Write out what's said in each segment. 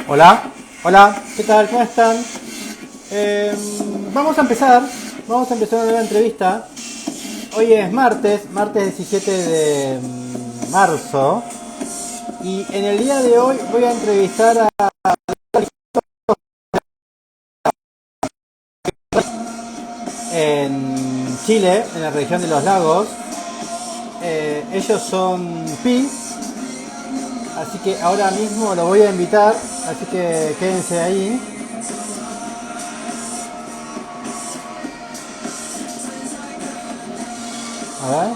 Hola, hola, ¿qué tal? ¿Cómo están? Eh, vamos a empezar, vamos a empezar una nueva entrevista. Hoy es martes 17 de marzo, y en el día de hoy voy a entrevistar en Chile, en la región de los lagos. Ellos son Pi, así que ahora mismo lo voy a invitar, así que quédense ahí. A ver.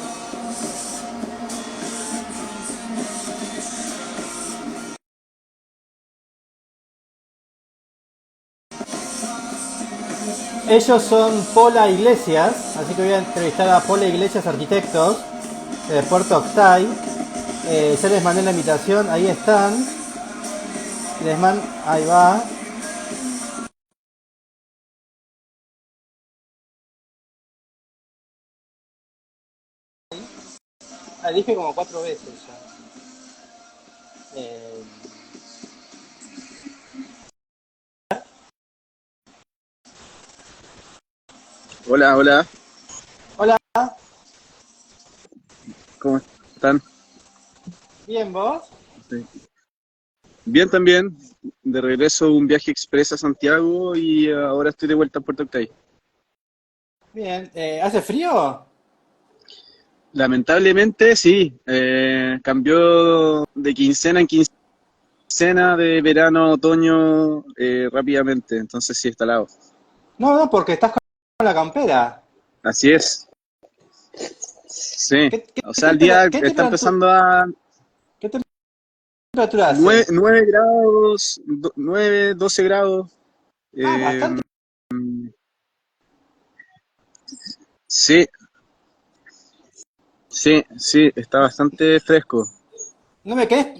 Ellos son Pola Iglesias, así que voy a entrevistar a Pola Iglesias Arquitectos de Puerto Octay. Ya les mandé la invitación, ahí están. Ahí va. Ah, dije como cuatro veces ya. Eh, Hola, hola, Hola, ¿cómo están? bien vos. Sí. Bien también, de regreso un viaje express a Santiago y ahora estoy de vuelta en Puerto Octay. Bien, ¿hace frío? Lamentablemente sí, cambió de quincena en quincena, de verano a otoño rápidamente, entonces sí está helado. No, no, porque estás con la campera. Así es, sí, o sea el día ¿Qué está temperatura, empezando a qué temperatura hace? 9 grados, 9, 12 grados. Ah, eh, bastante. sí, sí, sí, está bastante fresco. ¿No me querés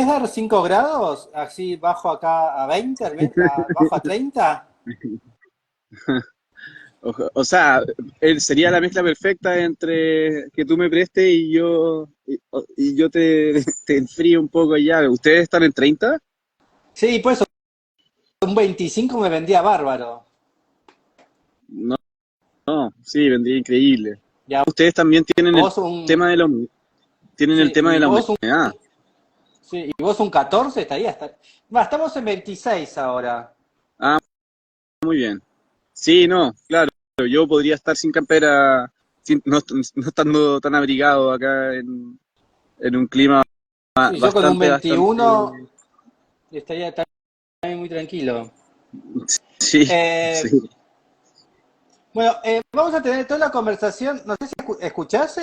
dar 5 grados? Así bajo acá a 20, bajo a 30. O sea, él sería la mezcla perfecta entre que tú me prestes y yo te enfrío un poco allá. ¿Ustedes están en 30? Sí, pues un 25 me vendía bárbaro. No, no, sí, vendría increíble. Ya Ustedes también tienen el vos un, tema de tienen el sí, tema de y la vos un, humedad. sí, y vos un 14 estaría hasta. Va, estamos en 26 ahora. Ah, muy bien. Sí, no, claro, yo podría estar sin campera, no estando tan abrigado acá en un clima Sí, yo con un bastante, 21 bastante. estaría también muy tranquilo. Sí, Eh, sí, bueno, vamos a tener toda la conversación. No sé si escuchás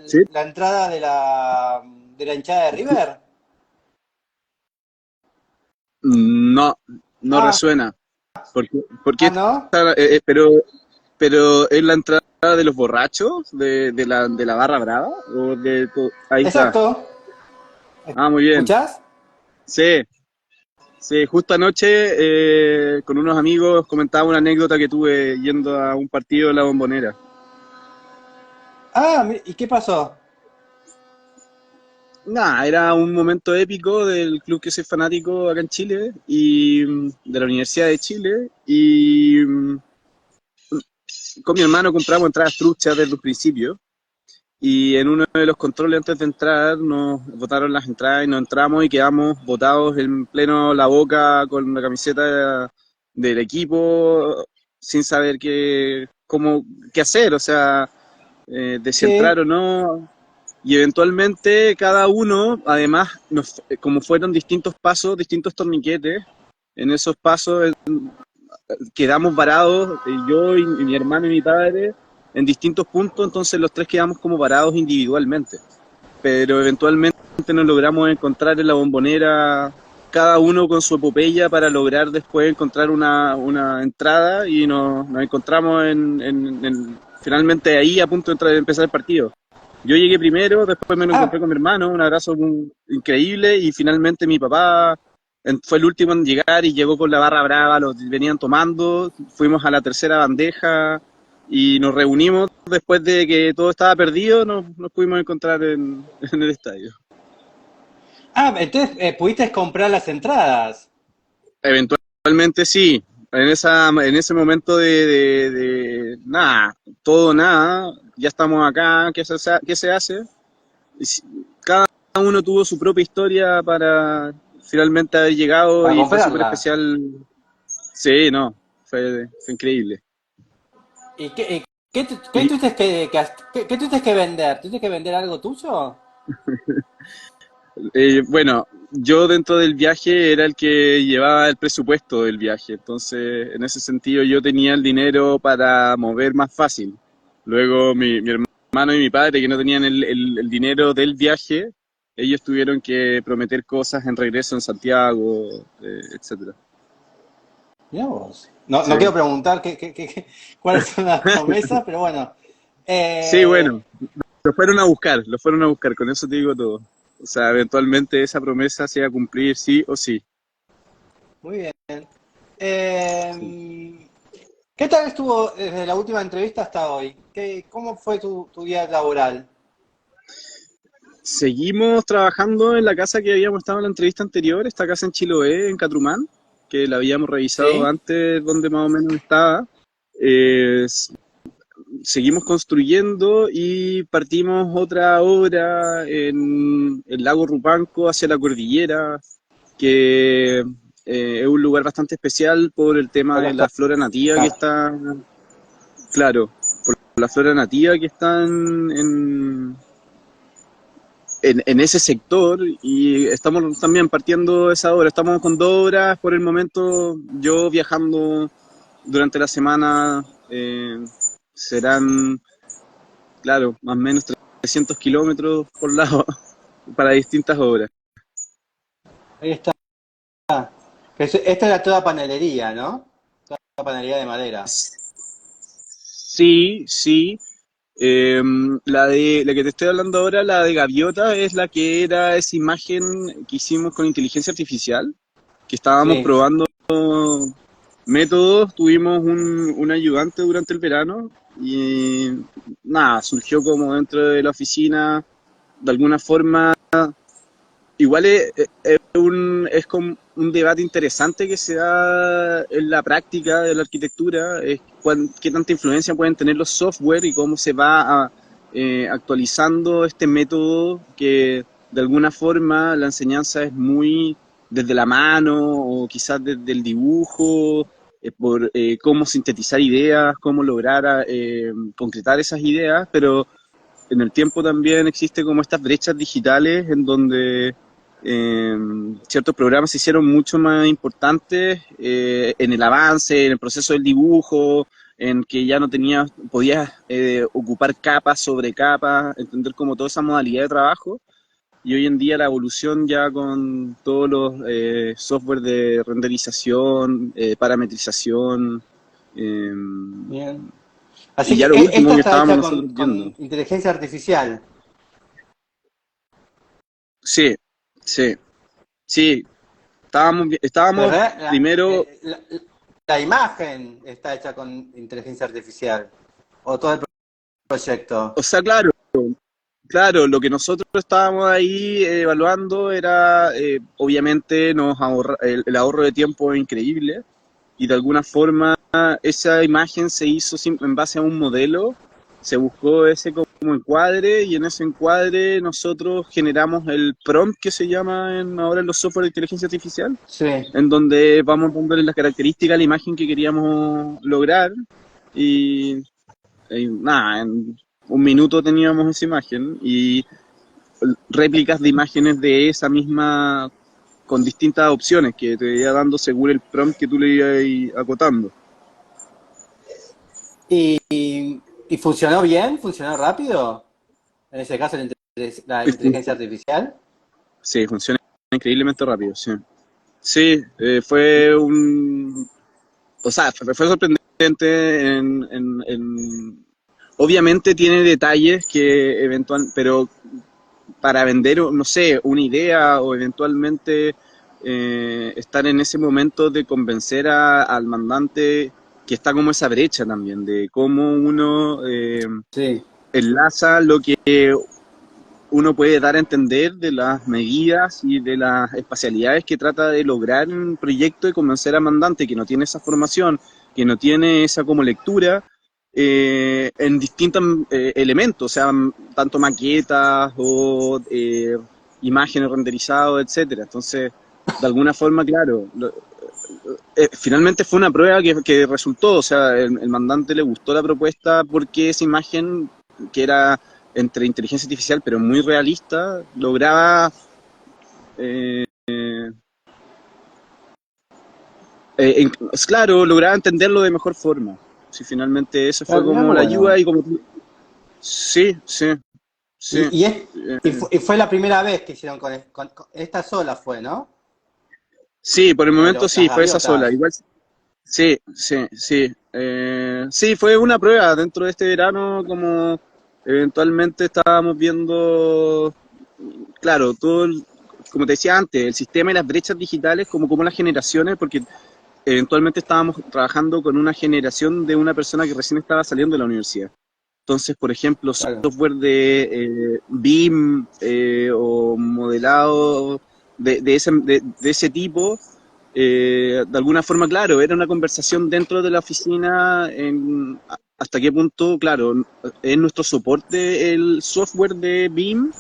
sí. la entrada de la hinchada de River. No, no Ah, resuena. ¿Por qué ¿no? está, pero es la entrada de los borrachos de la barra brava? Ahí está. Exacto. Ah, muy bien. ¿Escuchás? Sí, sí, justo anoche con unos amigos comentaba una anécdota que tuve yendo a un partido en la Bombonera. Ah, ¿y qué pasó? Nada, era un momento épico del club que soy fanático acá en Chile y de la Universidad de Chile y con mi hermano compramos entradas truchas desde un principio. Y en uno de los controles antes de entrar nos botaron las entradas y nos entramos y quedamos botados en pleno la boca con la camiseta del equipo sin saber qué hacer, o sea, de si Sí, entrar o no. Y eventualmente cada uno, además, como fueron distintos pasos, distintos torniquetes, en esos pasos quedamos varados, yo y mi hermano y mi padre, en distintos puntos, entonces los tres quedamos como parados individualmente. Pero eventualmente nos logramos encontrar en la Bombonera, cada uno con su epopeya para lograr después encontrar una entrada y nos encontramos finalmente ahí a punto de empezar el partido. Yo llegué primero, después me lo encontré ah, con mi hermano, un abrazo increíble y finalmente mi papá fue el último en llegar y llegó con la barra brava, los venían tomando, fuimos a la tercera bandeja y nos reunimos después de que todo estaba perdido, nos pudimos encontrar en el estadio. Ah, entonces pudiste comprar las entradas. Eventualmente sí, en ese momento de nada, todo nada, ya estamos acá, qué se hace? Y cada uno tuvo su propia historia para finalmente haber llegado Para y fue súper comprarla. especial. Sí, no, fue increíble. ¿Y qué Y tuviste qué tuviste que vender? ¿Tuviste que vender algo tuyo? bueno, yo dentro del viaje era el que llevaba el presupuesto del viaje, entonces en ese sentido yo tenía el dinero para mover más fácil. Luego mi hermano y mi padre, que no tenían el dinero del viaje, ellos tuvieron que prometer cosas en regreso en Santiago, etcétera. Mirá vos. No, no Sí. quiero preguntar cuáles son las promesas, pero bueno. Sí, Eh, bueno, lo fueron a buscar, con eso te digo todo. O sea, eventualmente esa promesa se iba a cumplir sí o sí. Muy bien. Sí. ¿Qué tal estuvo desde la última entrevista hasta hoy? ¿Cómo fue tu día laboral? Seguimos trabajando en la casa que habíamos estado en la entrevista anterior, esta casa en Chiloé, en Catrumán, que la habíamos revisado ¿Sí? antes donde más o menos estaba. Eh, Seguimos construyendo y partimos otra obra en el lago Rupanco hacia la cordillera, que es un lugar bastante especial por el tema Por de la la flora nativa que zona. está, claro, por la flora nativa que está en ese sector, y estamos también partiendo esa obra. Estamos con 2 horas por el momento, yo viajando durante la semana, serán, claro, más o menos 300 kilómetros por lado para distintas obras. Ahí está. Esta era toda panelería, ¿no? Toda panelería de madera. Sí, sí. La que te estoy hablando ahora, la de Gaviota, es la que era esa imagen que hicimos con inteligencia artificial, que estábamos Sí. probando métodos. Tuvimos un ayudante durante el verano y nada, surgió como dentro de la oficina, de alguna forma. Igual es como un debate interesante que se da en la práctica de la arquitectura, es qué tanta influencia pueden tener los software y cómo se va actualizando este método, que de alguna forma la enseñanza es muy desde la mano o quizás desde el dibujo, por cómo sintetizar ideas, cómo lograr concretar esas ideas, pero en el tiempo también existe como estas brechas digitales en donde eh, ciertos programas se hicieron mucho más importantes en el avance, en el proceso del dibujo, en que ya no tenías, podías ocupar capas sobre capas, entender como toda esa modalidad de trabajo. Y hoy en día la evolución ya con todos los software de renderización, parametrización, eh, Bien. y Así que ya lo último esta que está estábamos hecha nosotros viendo. con inteligencia artificial. Sí, sí, sí, Pero estábamos primero, la imagen está hecha con inteligencia artificial. O todo el proyecto. o sea, claro, claro, lo que nosotros estábamos ahí evaluando era, obviamente, el ahorro de tiempo es increíble, y de alguna forma esa imagen se hizo en base a un modelo, se buscó ese como encuadre, y en ese encuadre nosotros generamos el prompt que se llama ahora en los software de inteligencia artificial, Sí. en donde vamos dándole las características a la imagen que queríamos lograr, y nada, en un minuto teníamos esa imagen y réplicas de imágenes de esa misma con distintas opciones que te iba dando según el prompt que tú le ibas acotando. ¿Y funcionó bien? ¿Funcionó rápido? En ese caso, la inteligencia artificial. Sí, funciona increíblemente rápido, sí. Sí, fue un... O sea, fue sorprendente obviamente tiene detalles que pero para vender, no sé, una idea o eventualmente estar en ese momento de convencer al mandante, que está como esa brecha también de cómo uno Sí. enlaza lo que uno puede dar a entender de las medidas y de las espacialidades que trata de lograr en un proyecto y convencer al mandante que no tiene esa formación, que no tiene esa como lectura, en distintos elementos, o sea, tanto maquetas o imágenes renderizadas, etcétera. Entonces, de alguna forma, claro, finalmente fue una prueba que resultó, o sea, el mandante le gustó la propuesta porque esa imagen, que era entre inteligencia artificial pero muy realista, lograba claro, lograba entenderlo de mejor forma. Sí, finalmente eso fue Mirá como qué la ayuda bueno. y como sí, sí, sí. Y fue la primera vez que hicieron con esta sola fue, ¿no? Sí, por el Con momento las sí, fue esa sola. gaviotas. Igual sí, sí, sí. Sí, fue una prueba dentro de este verano, como eventualmente estábamos viendo, claro, como te decía antes, el sistema y las brechas digitales, como las generaciones, porque eventualmente estábamos trabajando con una generación de una persona que recién estaba saliendo de la universidad. Entonces, por ejemplo, Claro. software de BIM o modelado de ese tipo, de alguna forma, claro, era una conversación dentro de la oficina hasta qué punto, claro, es nuestro soporte el software de BIM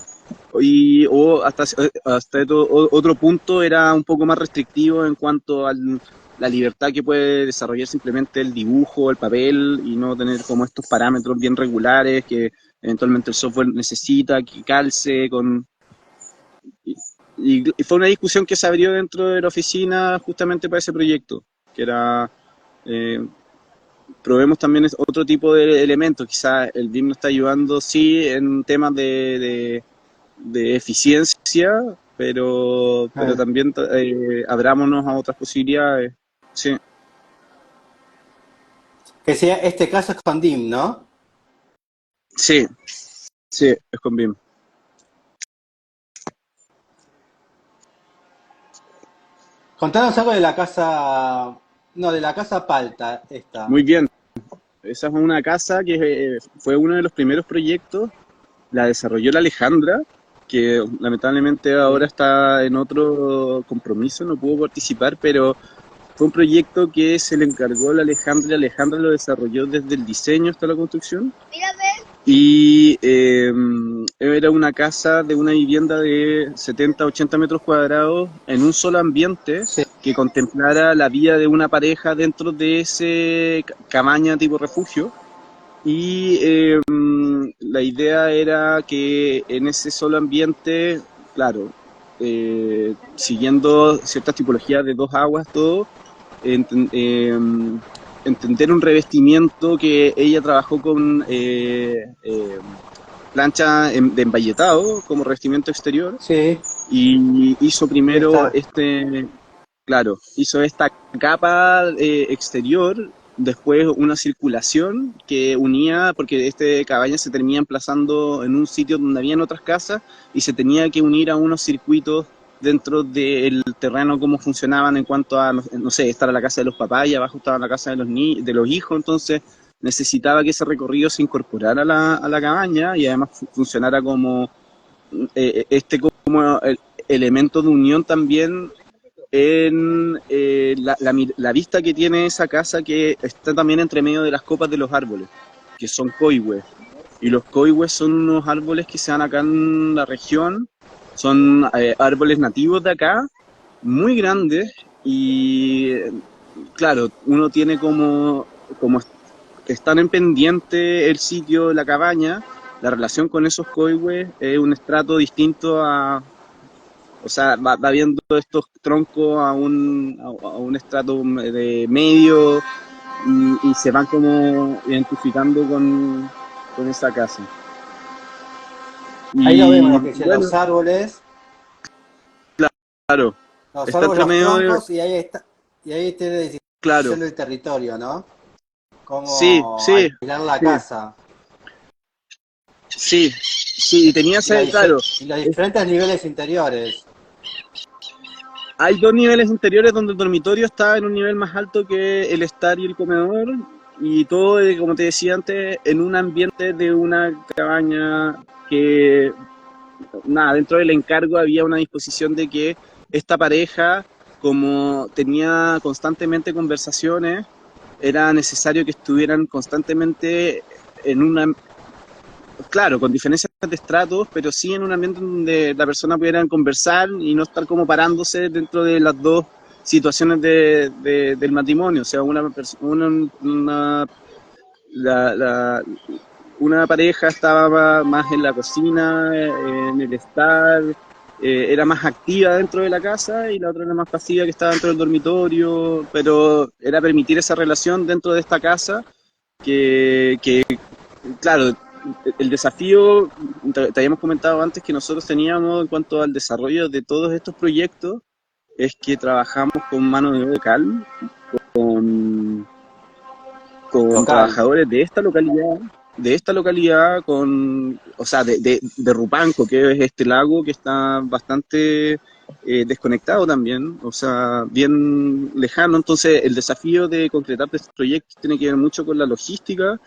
o hasta otro punto era un poco más restrictivo en cuanto a la libertad que puede desarrollar simplemente el dibujo, el papel, y no tener como estos parámetros bien regulares que eventualmente el software necesita, que calce con... Y, y fue una discusión que se abrió dentro de la oficina justamente para ese proyecto, que era... eh, probemos también otro tipo de elementos. Quizás el BIM nos está ayudando, sí, en temas de eficiencia, pero Eh, también abrámonos a otras posibilidades. Sí, Que sea, este caso es con DIM, ¿no? sí, sí, es con BIM. Contanos algo de la casa. No, de la casa Palta, esta. Muy bien. Esa es una casa que fue uno de los primeros proyectos, la desarrolló la Alejandra, que lamentablemente ahora Sí. está en otro compromiso, no pudo participar, pero fue un proyecto que se le encargó a la Alejandra y la Alejandra lo desarrolló desde el diseño hasta la construcción. Y era una casa de una vivienda de 70, 80 metros cuadrados en un solo ambiente Sí. que contemplara la vida de una pareja dentro de ese cabaña tipo refugio. Y la idea era que en ese solo ambiente, claro, siguiendo ciertas tipologías de dos aguas, todo, enten- eh, entender un revestimiento que ella trabajó con plancha de embayetado como revestimiento exterior Sí. y hizo primero Esta. claro, hizo esta capa exterior, después una circulación que unía, porque este cabaña se termina emplazando en un sitio donde habían otras casas y se tenía que unir a unos circuitos dentro del terreno, cómo funcionaban en cuanto a, no sé, esta era la casa de los papás y abajo estaba la casa de los hijos, entonces necesitaba que ese recorrido se incorporara a la cabaña y además funcionara como como elemento de unión también en la vista que tiene esa casa que está también entre medio de las copas de los árboles, que son coihues. Y los coihues son unos árboles que se dan acá en la región, son árboles nativos de acá, muy grandes y claro, uno tiene como están en pendiente el sitio, la cabaña, la relación con esos coihues es un estrato distinto o sea, va viendo estos troncos a un estrato de medio y se van como identificando con esa casa. Ahí lo vemos, Y lo que decía, bueno, claro, los está árboles, entre los medio de, troncos, y ahí está, y ahí está la claro, decisión del territorio, ¿no? sí, Cómo sí, aislar la sí, casa. sí, sí, y tenía ese, claro, Y los diferentes niveles interiores. hay dos niveles interiores donde el dormitorio está en un nivel más alto que el estar y el comedor, y todo, como te decía antes, en un ambiente de una cabaña que nada, dentro del encargo había una disposición de que esta pareja, como tenía constantemente conversaciones, era necesario que estuvieran constantemente en una, claro, con diferencias de estratos, pero sí en un ambiente donde la persona pudiera conversar y no estar como parándose dentro de las dos situaciones del matrimonio. O sea, la, la, una pareja estaba más en la cocina, en el estar, era más activa dentro de la casa y la otra era más pasiva que estaba dentro del dormitorio, pero era permitir esa relación dentro de esta casa que claro, el desafío, te habíamos comentado antes que nosotros teníamos en cuanto al desarrollo de todos estos proyectos, es que trabajamos con mano de obra local, con, con Local. trabajadores de esta localidad, o sea, de Rupanco, que es este lago que está bastante desconectado también, o sea, bien lejano. Entonces, el desafío de concretar este proyecto tiene que ver mucho con la logística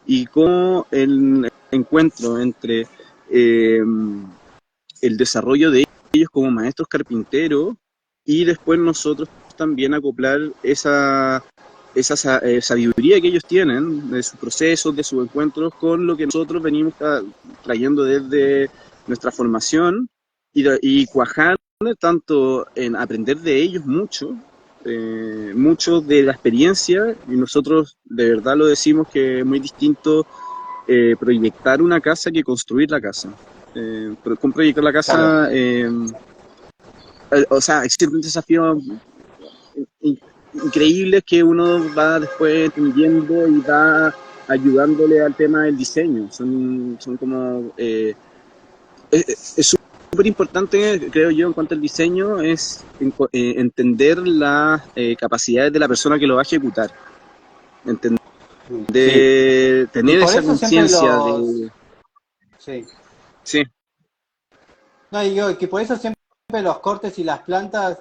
y con el encuentro entre eh, el desarrollo de ellos como maestros carpinteros y después nosotros también acoplar esa sabiduría que ellos tienen de sus procesos, de sus encuentros, con lo que nosotros venimos trayendo desde nuestra formación y cuajar tanto en aprender de ellos mucho de la experiencia, y nosotros de verdad lo decimos que es muy distinto proyectar una casa que construir la casa. Con proyectar la Claro. casa, o sea, existe un desafío increíble que uno va después entendiendo y va ayudándole al tema del diseño. Son como... es súper importante, creo yo, en cuanto al diseño, es entender las capacidades de la persona que lo va a ejecutar. Sí. Y Tener por esa eso siempre conciencia los... de... Sí. Sí, No, digo que por eso siempre los cortes y las plantas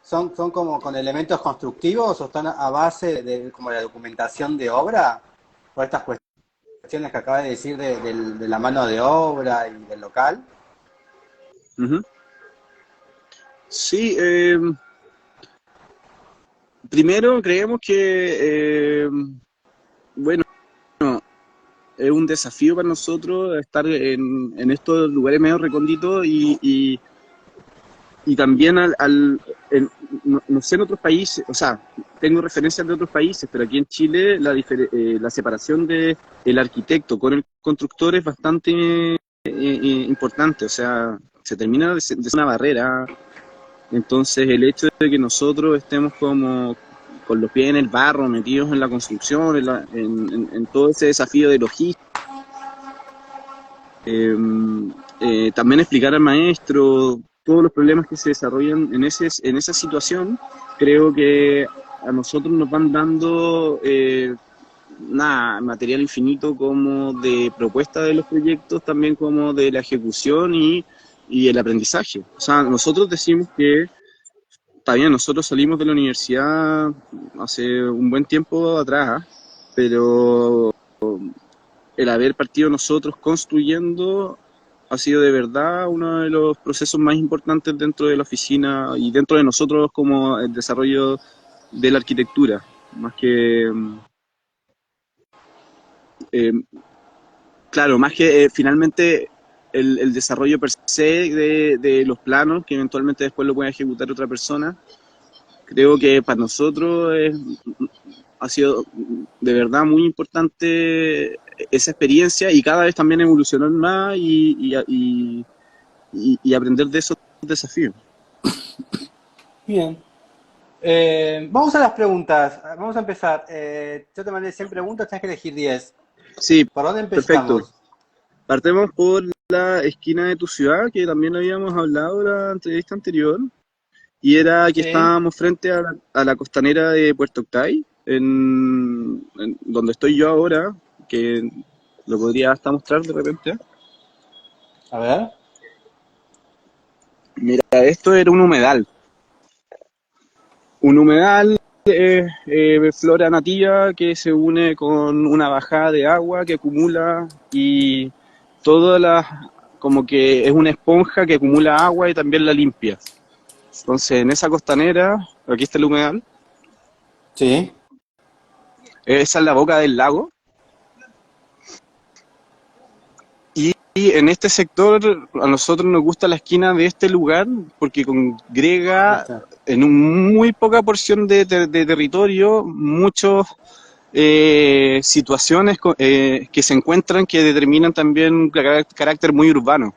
son como con elementos constructivos o están a base de como la documentación de obra, por estas cuestiones que acabas de decir de la mano de obra y del local. uh-huh. Sí, primero creemos que, bueno, es un desafío para nosotros estar en estos lugares medio recónditos y también no sé en otros países, o sea, tengo referencias de otros países, pero aquí en Chile la separación de el arquitecto con el constructor es bastante importante, o sea, se termina de ser una barrera. Entonces, el hecho de que nosotros estemos como con los pies en el barro, metidos en la construcción, en todo ese desafío de logística, también explicar al maestro todos los problemas que se desarrollan en esa situación, creo que a nosotros nos van dando material infinito como de propuesta de los proyectos, también como de la ejecución y el aprendizaje. O sea, nosotros decimos que está bien, nosotros salimos de la universidad hace un buen tiempo atrás, pero el haber partido nosotros construyendo ha sido de verdad uno de los procesos más importantes dentro de la oficina y dentro de nosotros como el desarrollo de la arquitectura, más que, eh, claro, más que finalmente el desarrollo per se de los planos, que eventualmente después lo puede ejecutar otra persona. Creo que para nosotros ha sido de verdad muy importante esa experiencia y cada vez también evolucionar más y aprender de esos desafíos. Bien. Vamos a las preguntas. Vamos a empezar. Yo te mandé 100 preguntas, tienes que elegir 10. Sí, ¿Por dónde perfecto. empezamos? Partemos por la esquina de tu ciudad, que también habíamos hablado en la entrevista anterior, y era que Sí. estábamos frente a la costanera de Puerto Octay, en donde estoy yo ahora, que lo podría hasta mostrar de repente. A ver. Mira, esto era un humedal flora nativa que se une con una bajada de agua que acumula y todas las como que es una esponja que acumula agua y también la limpia. Entonces, en esa costanera, aquí está el humedal, Sí, esa es la boca del lago. Y en este sector, a nosotros nos gusta la esquina de este lugar porque ahí congrega está. en muy poca porción de territorio muchas situaciones que se encuentran que determinan también un carácter muy urbano.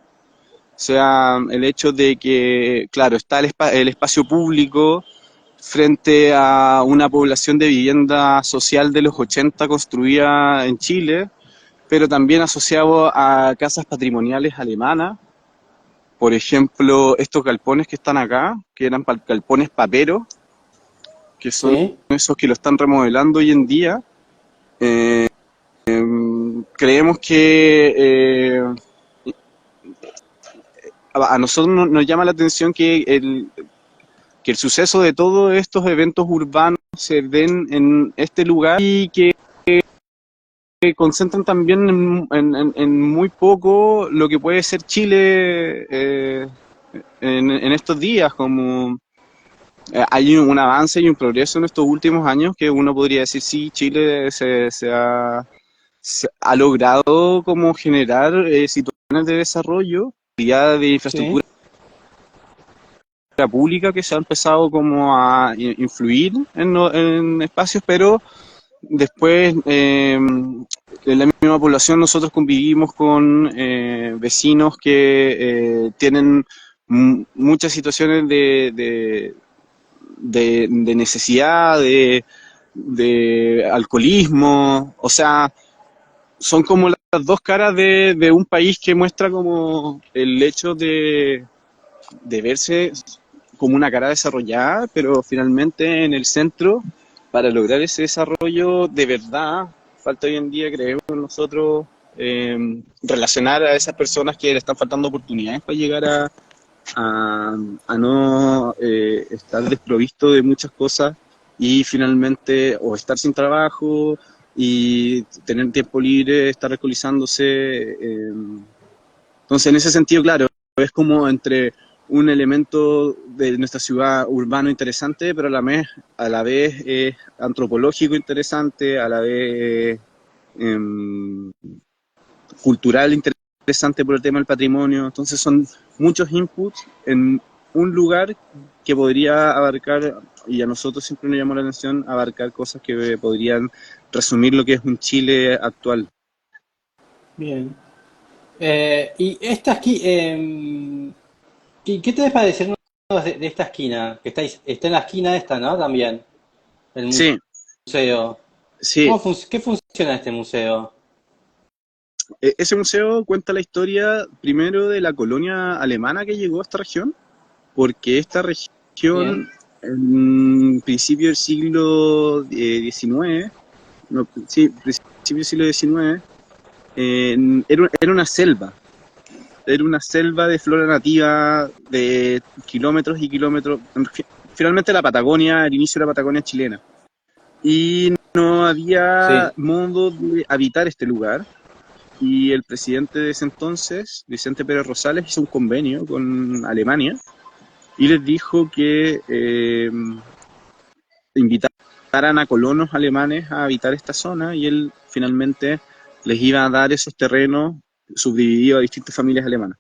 O sea, el hecho de que, claro, está el espacio público frente a una población de vivienda social de los 80 construida en Chile, pero también asociado a casas patrimoniales alemanas. Por ejemplo, estos galpones que están acá, que eran galpones paperos, que son Sí, esos que lo están remodelando hoy en día. Eh, Creemos que a nosotros nos llama la atención que el suceso de todos estos eventos urbanos se den en este lugar y que concentran también en muy poco lo que puede ser Chile en estos días, como hay un avance y un progreso en estos últimos años que uno podría decir, sí, Chile se ha logrado como generar situaciones de desarrollo, ya de sí. infraestructura pública que se ha empezado como a influir en espacios, pero después, en la misma población nosotros convivimos con vecinos que tienen muchas situaciones de necesidad, de alcoholismo, o sea, son como las dos caras de un país que muestra como el hecho de verse como una cara desarrollada, pero finalmente en el centro, para lograr ese desarrollo de verdad, falta hoy en día, creemos nosotros, relacionar a esas personas que le están faltando oportunidades para llegar a no estar desprovisto de muchas cosas y finalmente o estar sin trabajo y tener tiempo libre, estar alcoholizándose. Entonces, en ese sentido, claro, es como entre un elemento de nuestra ciudad urbano interesante, pero a la vez es antropológico interesante, a la vez em, cultural interesante por el tema del patrimonio. Entonces, son muchos inputs en un lugar que podría abarcar, y a nosotros siempre nos llamó la atención, abarcar cosas que podrían resumir lo que es un Chile actual. Bien. Y esta aquí, ¿qué te parece de esta esquina? Que está en la esquina esta, ¿no? También, el Sí, museo. sí. ¿Qué funciona este museo? Ese museo cuenta la historia primero de la colonia alemana que llegó a esta región, porque esta Bien, región en principio del siglo XIX, no, sí, principio del siglo XIX, era una selva de flora nativa de kilómetros y kilómetros. Finalmente la Patagonia, el inicio de la Patagonia chilena. Y no había sí. modo de habitar este lugar. Y el presidente de ese entonces, Vicente Pérez Rosales, hizo un convenio con Alemania y les dijo que invitaran a colonos alemanes a habitar esta zona y él finalmente les iba a dar esos terrenos subdivididos a distintas familias alemanas.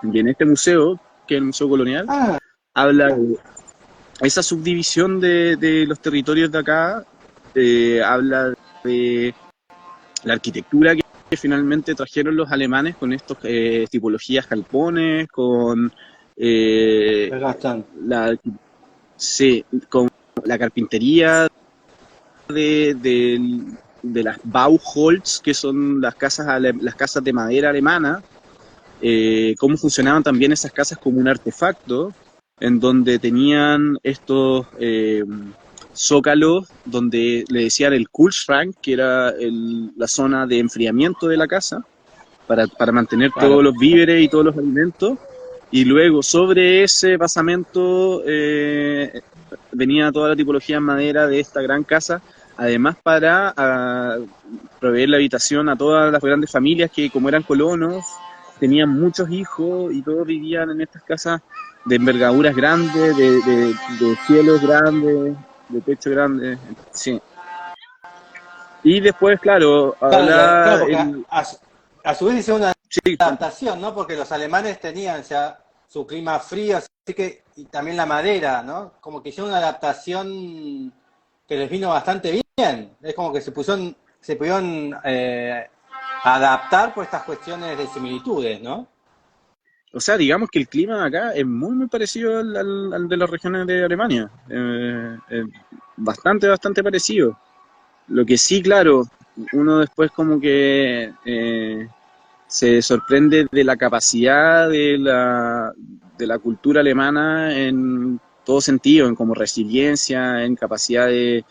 Y en este museo, que es el Museo Colonial, Ah, habla de esa subdivisión de los territorios de acá, habla de la arquitectura que finalmente trajeron los alemanes con estas tipologías galpones, con eh, acá están. la, sí, con la carpintería de las Bauholz, que son las casas de madera alemana, cómo funcionaban también esas casas como un artefacto, en donde tenían estos zócalos, donde le decían el Kühlschrank, que era la zona de enfriamiento de la casa, para mantener todos Claro. los víveres y todos los alimentos. Y luego sobre ese basamento venía toda la tipología en madera de esta gran casa, además para proveer la habitación a todas las grandes familias que como eran colonos tenían muchos hijos y todos vivían en estas casas de envergaduras grandes, de cielos grandes, de techo grande, sí. Y después, claro, Claro, claro, habla porque el... a su vez hicieron una Sí, adaptación, ¿no? Porque los alemanes tenían ya su clima frío, así que, y también la madera, ¿no? Como que hicieron una adaptación que les vino bastante bien. Es como que se pudieron adaptar por estas cuestiones de similitudes, ¿no? o sea, digamos que el clima acá es muy, muy parecido al de las regiones de Alemania. Bastante, bastante parecido. Lo que sí, claro, uno después como que se sorprende de la capacidad de la cultura alemana en todo sentido, en como resiliencia, en capacidad de,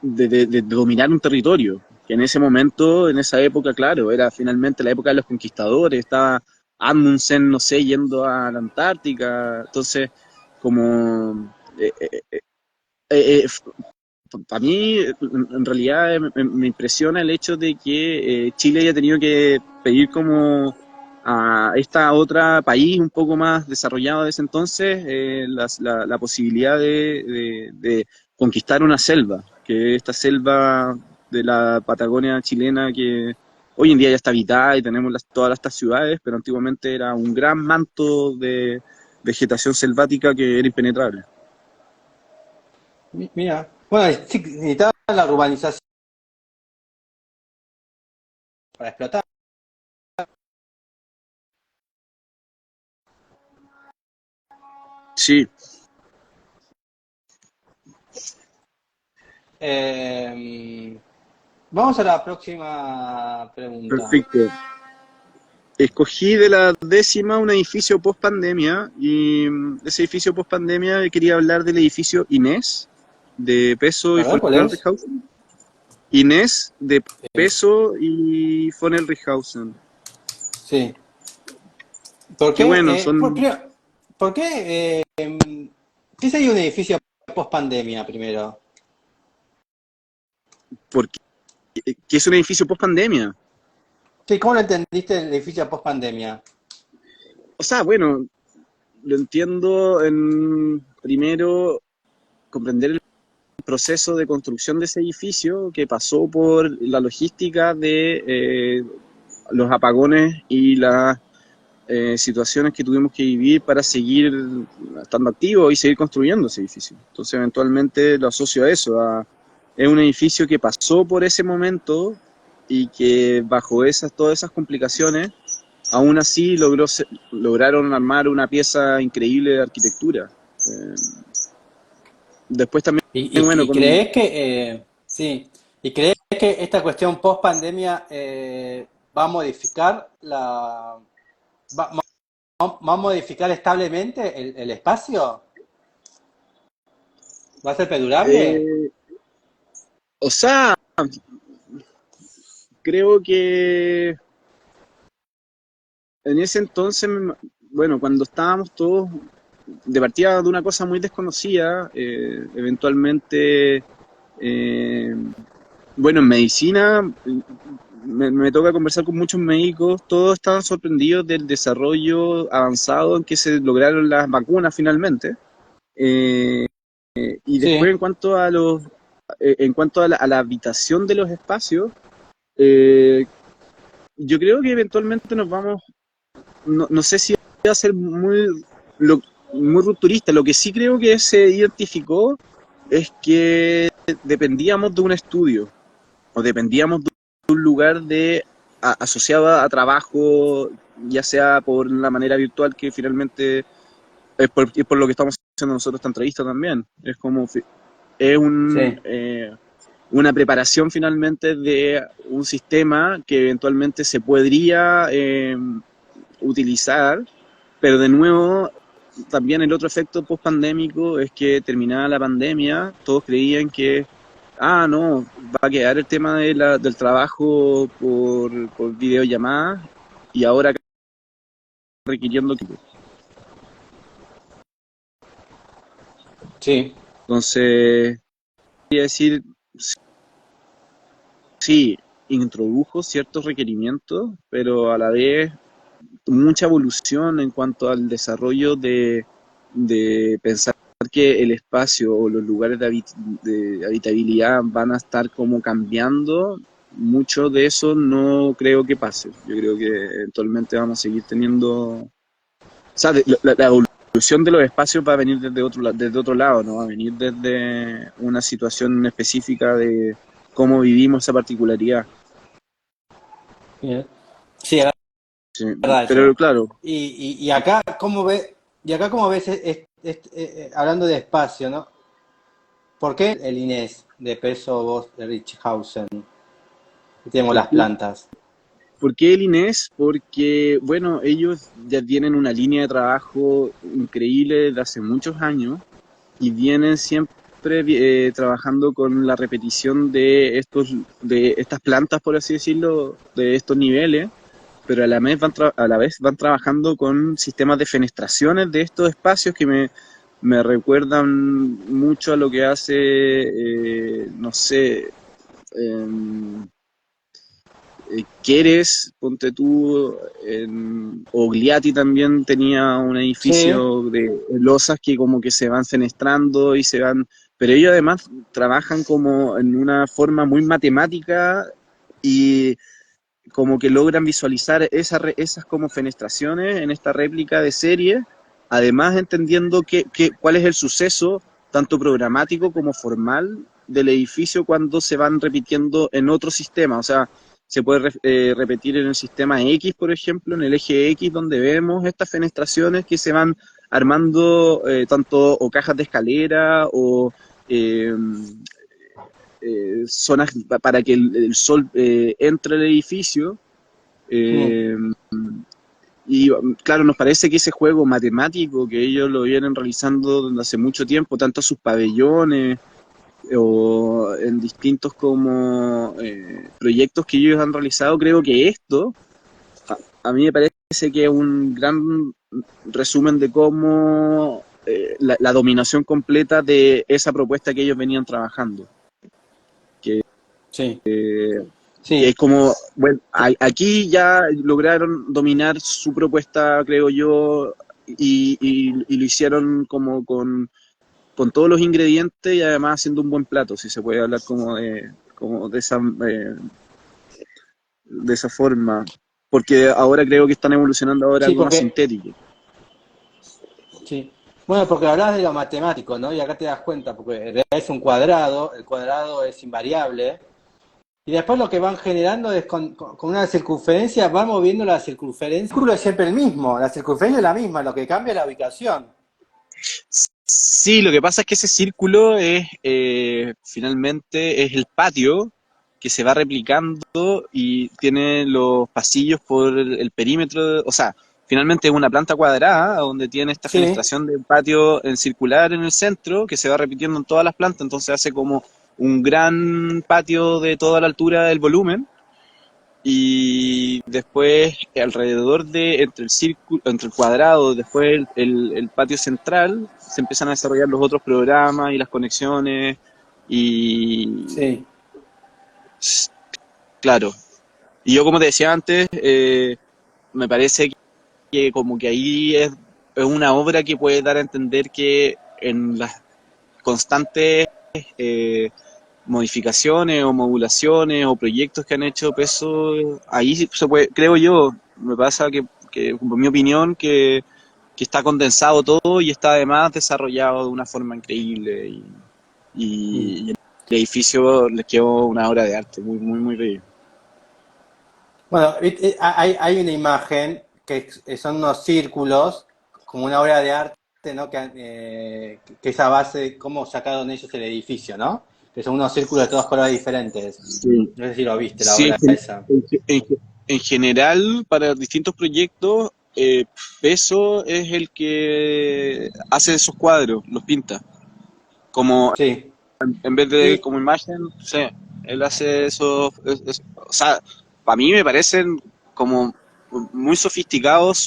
de dominar un territorio. Que en ese momento, en esa época, claro, era finalmente la época de los conquistadores, estaba Amundsen, no sé, yendo a la Antártica, entonces, como... para mí, en realidad, me impresiona el hecho de que Chile haya tenido que pedir como a esta otra país un poco más desarrollado de ese entonces la posibilidad de conquistar una selva, que es esta selva de la Patagonia chilena que hoy en día ya está habitada y tenemos todas estas ciudades, pero antiguamente era un gran manto de vegetación selvática que era impenetrable. Mira, bueno, sí, necesitaban la urbanización para explotar. Sí, Vamos a la próxima pregunta. perfecto. Escogí de la décima un edificio post pandemia y ese edificio post pandemia quería hablar del edificio Inés de Peso y A ver, von ¿cuál es? Richthofen. Inés de Sí. Peso y von Richthofen. Sí. ¿Por Que bueno, qué? son ¿Por qué? ¿Qué sería un edificio post pandemia primero? porque que es un edificio post pandemia. Sí, ¿cómo lo entendiste el edificio post pandemia? O sea, bueno, lo entiendo en primero comprender el proceso de construcción de ese edificio que pasó por la logística de los apagones y las situaciones que tuvimos que vivir para seguir estando activos y seguir construyendo ese edificio. Entonces, eventualmente lo asocio a eso, es un edificio que pasó por ese momento y que bajo todas esas complicaciones, aún así lograron armar una pieza increíble de arquitectura. Eh, después también, bueno, Y como crees que, sí, y crees que esta cuestión post pandemia va a modificar va, va a modificar establemente el espacio? ¿Va a ser perdurable? eh, o sea, creo que en ese entonces, bueno, cuando estábamos todos de partida de una cosa muy desconocida, eventualmente, eh, bueno, en medicina me toca conversar con muchos médicos, todos estaban sorprendidos del desarrollo avanzado en que se lograron las vacunas finalmente. Eh, y después Sí. en cuanto a la habitación de los espacios, eh, yo creo que eventualmente nos vamos, no sé si va a ser lo- muy rupturista. Lo que sí creo que se identificó es que dependíamos de un estudio o dependíamos de un lugar asociado a trabajo, ya sea por la manera virtual que finalmente es por lo que estamos haciendo nosotros esta entrevista también. Es como es Sí. una preparación finalmente de un sistema que eventualmente se podría utilizar, pero de nuevo, también el otro efecto post-pandémico es que terminada la pandemia, todos creían que, no, va a quedar el tema del trabajo por videollamada y ahora requiriendo equipo. Sí. Entonces, quería decir, sí, introdujo ciertos requerimientos, pero a la vez mucha evolución en cuanto al desarrollo de pensar que el espacio o los lugares de habitabilidad van a estar como cambiando. Mucho de eso no creo que pase. Yo creo que eventualmente vamos a seguir teniendo, o sea, la evolución de los espacios va a venir desde otro lado, no va a venir desde una situación específica de cómo vivimos esa particularidad. Bien. Sí, es Sí, verdad pero eso. claro, Y acá, ¿cómo ves? Y acá, ¿cómo ves, hablando de espacio, ¿no? ¿Por qué el Inés de Peso vos de Richhausen? Y tenemos ¿por las qué, plantas. por qué el INES? Porque, bueno, ellos ya tienen una línea de trabajo increíble desde hace muchos años y vienen siempre trabajando con la repetición de estas plantas, por así decirlo, de estos niveles, pero a la vez van trabajando con sistemas de fenestraciones de estos espacios que me recuerdan mucho a lo que hace, no sé, em, Queres, ponte tú, Ogliati también tenía un Sí, edificio de losas que como que se van fenestrando y se van, pero ellos además trabajan como en una forma muy matemática y como que logran visualizar esas como fenestraciones en esta réplica de serie, además entendiendo cuál es el suceso, tanto programático como formal, del edificio cuando se van repitiendo en otro sistema. O sea, se puede repetir en el sistema X, por ejemplo, en el eje X, donde vemos estas fenestraciones que se van armando tanto o cajas de escalera o eh, zonas para que el sol entre al edificio. sí, eh, y claro, nos parece que ese juego matemático que ellos lo vienen realizando desde hace mucho tiempo, tanto en sus pabellones o en distintos como proyectos que ellos han realizado, creo que esto a, a mí me parece que es un gran resumen de cómo la dominación completa de esa propuesta que ellos venían trabajando. Que sí, que es sí. como, bueno, aquí ya lograron dominar su propuesta, creo yo, y lo hicieron como con todos los ingredientes y además haciendo un buen plato, si se puede hablar como de esa forma, porque ahora creo que están evolucionando ahora Sí, algo más porque, sintético. sí. Bueno, porque hablas de lo matemático, ¿no? Y acá te das cuenta, porque en realidad es un cuadrado, el cuadrado es invariable, y después lo que van generando es con una circunferencia, van moviendo la circunferencia. El círculo es siempre el mismo, la circunferencia es la misma, lo que cambia es la ubicación. Sí, lo que pasa es que ese círculo es finalmente es el patio que se va replicando y tiene los pasillos por el perímetro, o sea, finalmente es una planta cuadrada donde tiene esta Sí, fenestración de patio en circular en el centro que se va repitiendo en todas las plantas, entonces hace como un gran patio de toda la altura del volumen y después alrededor de entre el círculo, entre el cuadrado, después el patio central, se empiezan a desarrollar los otros programas y las conexiones y sí. claro. Y yo como te decía antes, me parece que como que ahí es una obra que puede dar a entender que en las constantes eh, modificaciones o modulaciones o proyectos que han hecho Peso, ahí sí se puede, creo yo, me pasa que por mi opinión, que está condensado todo y está además desarrollado de una forma increíble Mm. y el edificio les quedó una obra de arte muy, muy, muy bello. Bueno, hay una imagen que son unos círculos, como una obra de arte, ¿no? Que esa base, cómo sacaron ellos el edificio, ¿no? Que son unos círculos de todos colores diferentes. Sí, No sé si lo viste, la sí obra esa. en general, para distintos proyectos, Peso es el que hace esos cuadros, los pinta. Como Sí. en vez de Y como imagen, sí, él hace eso, o sea, para mí me parecen como muy sofisticados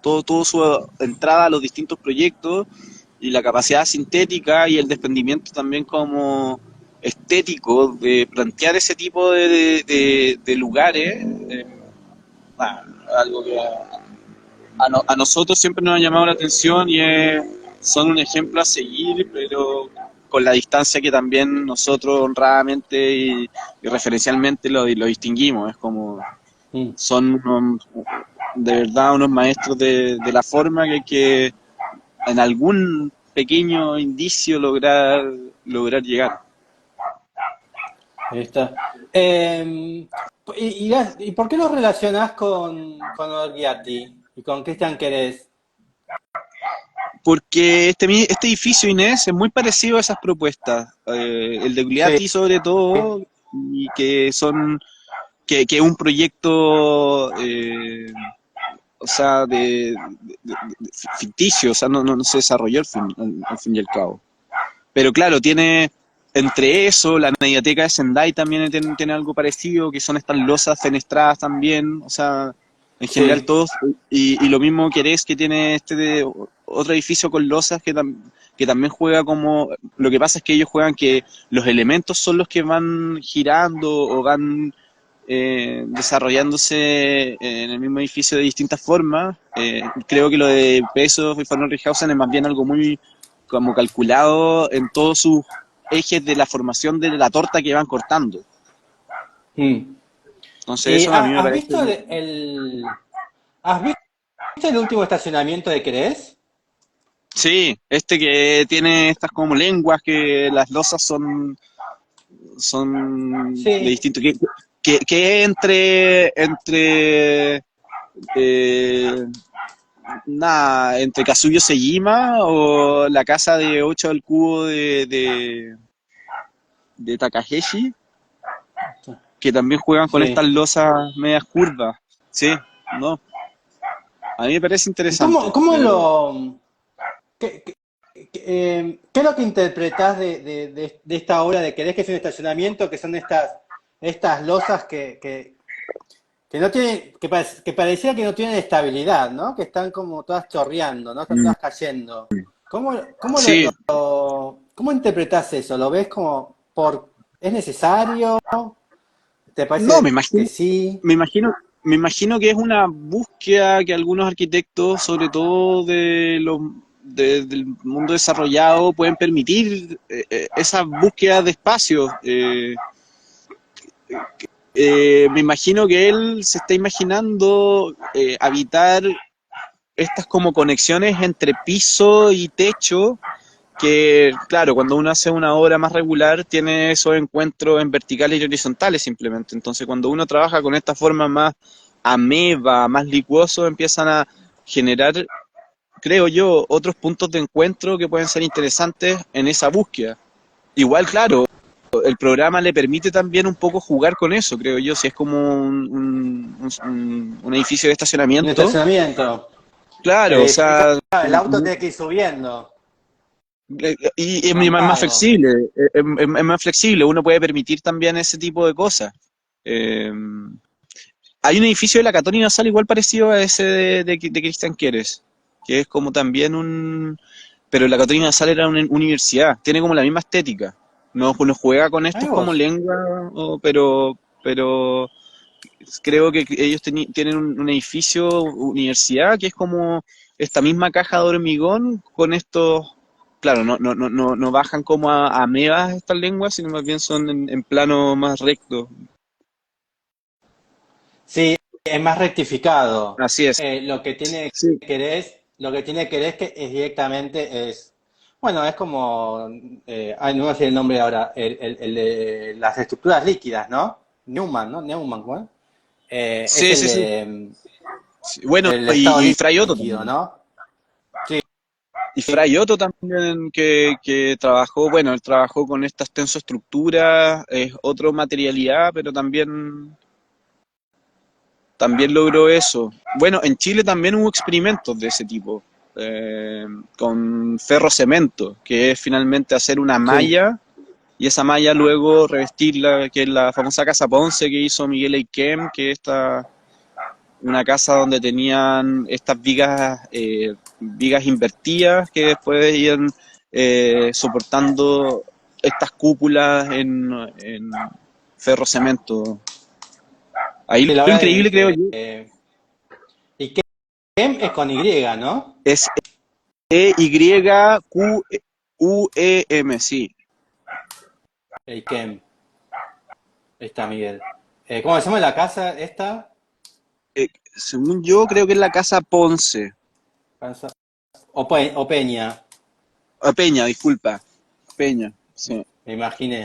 todo su entrada a los distintos proyectos y la capacidad sintética y el desprendimiento también como estético de plantear ese tipo de lugares, nada, algo que a nosotros siempre nos ha llamado la atención y son un ejemplo a seguir, pero con la distancia que también nosotros honradamente y referencialmente lo distinguimos. Es como Mm. son de verdad unos maestros de la forma que hay que en algún pequeño indicio lograr llegar. Ahí está. ¿Y por qué lo relacionás con Olgiati y con Cristian Querés? Porque este edificio, Inés, es muy parecido a esas propuestas. El de Sí. Guglielmi sobre todo, y que es un proyecto, o sea, ficticio, o sea, no se desarrolló al fin y al cabo. Pero claro, tiene entre eso, la mediateca de Sendai también tiene algo parecido, que son estas losas fenestradas también, o sea, en general Sí. todos, y lo mismo Querés que tiene otro edificio con losas que también juega como, lo que pasa es que ellos juegan que los elementos son los que van girando o van desarrollándose en el mismo edificio de distintas formas. Creo que lo de Peso y Farnon Rihausen es más bien algo muy como calculado en todos sus ejes de la formación de la torta que van cortando. Mm. Entonces ¿Y eso a mí me has parece... visto has visto el último estacionamiento de Querés? Sí, este que tiene estas como lenguas que las losas son de Sí. distinto... Que entre eh, nada, entre Kazuyo Sejima o la casa de 8 al cubo de Takahashi, que también juegan con estas Sí. losas medias curvas. Sí, no, a mí me parece ¿Y cómo, interesante. cómo lo... ¿Qué es lo que interpretás de esta obra de Querés, que es un estacionamiento, que son estas losas que no tienen, que pareciera que no tienen estabilidad, ¿no? Que están como todas chorreando, ¿no? Están Mm, todas cayendo. ¿Cómo sí, cómo interpretás eso? ¿Lo ves como es necesario? ¿Te no, parece que sí? me imagino, me imagino que es una búsqueda que algunos arquitectos, sobre todo del mundo desarrollado, pueden permitir esa búsqueda de espacio. Me imagino que él se está imaginando habitar estas como conexiones entre piso y techo, que claro, cuando uno hace una obra más regular tiene esos encuentros en verticales y horizontales simplemente. Entonces cuando uno trabaja con esta forma más ameba, más licuoso, empiezan a generar, creo yo, otros puntos de encuentro que pueden ser interesantes en esa búsqueda. Igual, claro, el programa le permite también un poco jugar con eso, creo yo, si es como un edificio de Un estacionamiento. estacionamiento. Claro, o sea, Claro, el auto tiene que ir subiendo. y es más Rampado. flexible, es más flexible, uno puede permitir también ese tipo de cosas. Eh, Hay un edificio de la Católica Sala igual parecido a ese de Cristian Quieres, que es como también pero la Católica Sala era una universidad, tiene como la misma estética. No juega con Ahí estos como vos. lengua, pero creo que ellos tienen un edificio universidad que es como esta misma caja de hormigón con estos, claro, no bajan como a amebas estas lenguas, sino más bien son en plano más recto. Sí, es más rectificado. Así es. Lo que tiene Sí, lo que tiene Querés que es directamente bueno, es como, ay, no me sé el nombre ahora, el de las estructuras líquidas, ¿no? Newman, ¿no? Neumann, ¿no? Es sí, sí, sí. Sí. Bueno, el estado y Fray Otto líquido, también. ¿no? Sí, Y Fray Otto también que trabajó, bueno, él trabajó con estas tensoestructuras, es otro materialidad, pero también logró eso. Bueno, en Chile también hubo experimentos de ese tipo, eh, con ferro-cemento, que es finalmente hacer una sí. malla y esa malla luego revestirla, que es la famosa Casa Ponce que hizo Miguel Eiquem, que es una casa donde tenían estas vigas invertidas que después iban soportando estas cúpulas en ferro cemento. Ahí Sí, la lo verdad, increíble, creo yo, y Kem es con Y, ¿no? es EYQUEM, sí. El Kem. Ahí está, Miguel. ¿Cómo se llama la casa esta? Según yo, creo que es la casa Ponce. Casa- o Peña, Peña, disculpa. Peña, sí. me imaginé.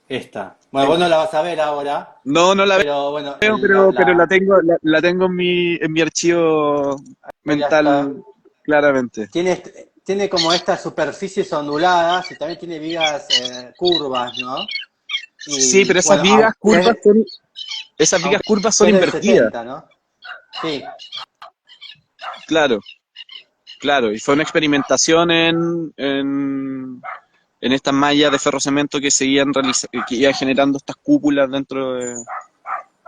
Esta. Bueno, vos no la vas a ver ahora, No, no la pero bueno, veo, pero la tengo en mi archivo ya está. mental claramente. Tiene como estas superficies onduladas y también tiene vigas curvas, ¿no? Sí, pero Y bueno, esas vigas aunque curvas son es del invertidas. 70, ¿no? Sí, Claro, claro. Y fue una experimentación en estas mallas de ferrocemento que que iban generando estas cúpulas dentro de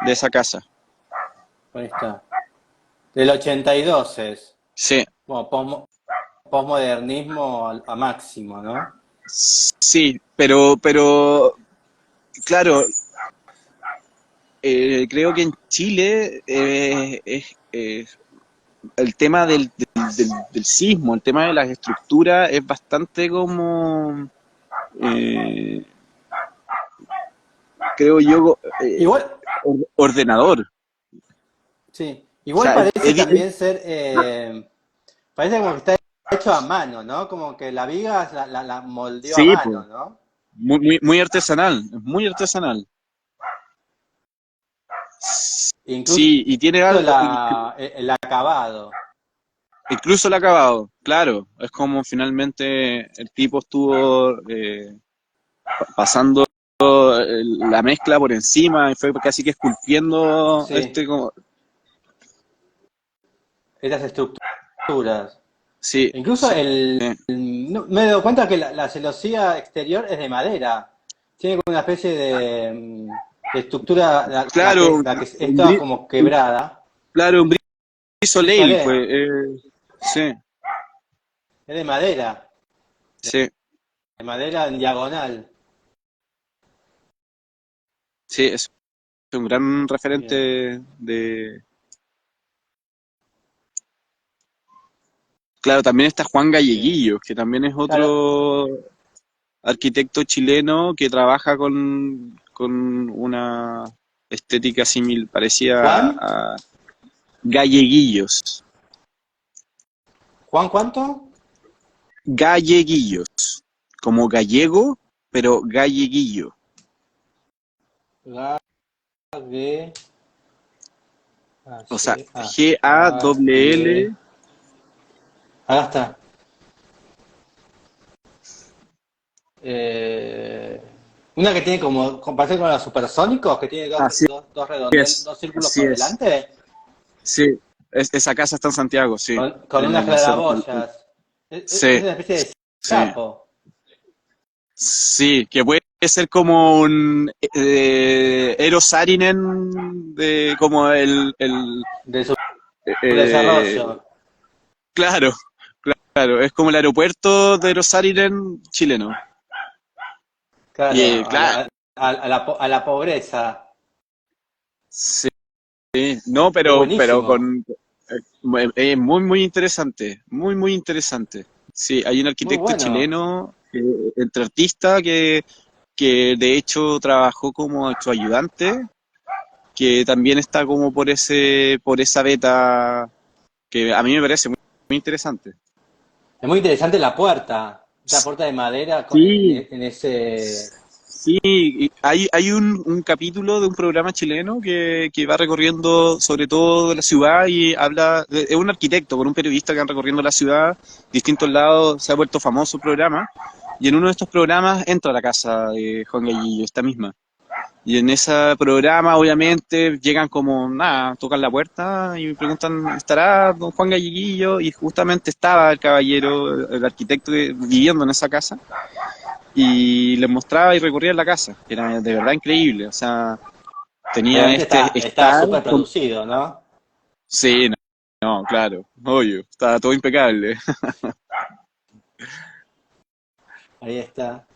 esa casa. ahí está. Del 82 es. Sí, Bueno, posmodernismo a máximo, ¿no? sí, pero claro, creo que en Chile el tema del sismo, el tema de las estructuras es bastante como, eh, creo yo, Igual, ordenador. sí. O Igual sea, parece también ser, parece como que está hecho a mano, ¿no? Como que la viga la moldeó a sí, pues, mano, ¿no? muy artesanal, es muy artesanal. Incluso Sí, y tiene algo, el acabado. incluso el acabado, claro, es como finalmente el tipo estuvo pasando la mezcla por encima y fue casi que esculpiendo Sí, como, estas estructuras. sí, Incluso sí, no, me he dado cuenta que la celosía exterior es de madera. Tiene como una especie de estructura, claro, la que es toda como quebrada. claro, un brillo Soleil Brisolé, fue, sí, es de madera. sí, De madera en diagonal. sí, es un gran Bien. referente de... Claro, también está Juan Bien. Galleguillos, que también es Claro, otro arquitecto chileno que trabaja con una estética similar, parecida Juan, a Galleguillos. Juan, ¿cuánto? Galleguillos, como gallego, pero galleguillo. G, A, O sea, G, A, A, G. G-A-L-L, Acá está. Eh, una que tiene como, comparación con los supersónicos, que tiene así es, dos círculos así por es. delante, Sí, esa casa está en Santiago, sí, con en unas el Cerro. claraboyas. Es Sí, una especie de sí, sapo. sí, que puede ser como un Eero Saarinen de como Del eh, subdesarrollo. claro, claro, es como el aeropuerto de Eero Saarinen chileno. Y Claro, claro, a la pobreza. sí, no, Es pero buenísimo. muy interesante, muy interesante. Sí, hay un Muy arquitecto bueno. chileno, entre artistas, que de hecho trabajó como su ayudante, que también está como por esa beta que a mí me parece muy interesante. Es muy interesante la puerta. Esta puerta de madera Sí, en ese. sí, y hay un capítulo de un programa chileno que va recorriendo sobre todo la ciudad y es un arquitecto con un periodista que van recorriendo la ciudad, distintos lados, se ha vuelto famoso el programa, y en uno de estos programas entra a la casa de Juan Gallillo, esta misma. Y en ese programa, obviamente, llegan como, nada, tocan la puerta y me preguntan, ¿estará don Juan Galleguillo? Y justamente estaba el caballero, el arquitecto viviendo en esa casa y les mostraba y recorría la casa. Era de verdad increíble. O sea, tenía Obviamente este está estar. súper producido, ¿no? Sí, no, no, claro, obvio, estaba todo impecable. Ahí está.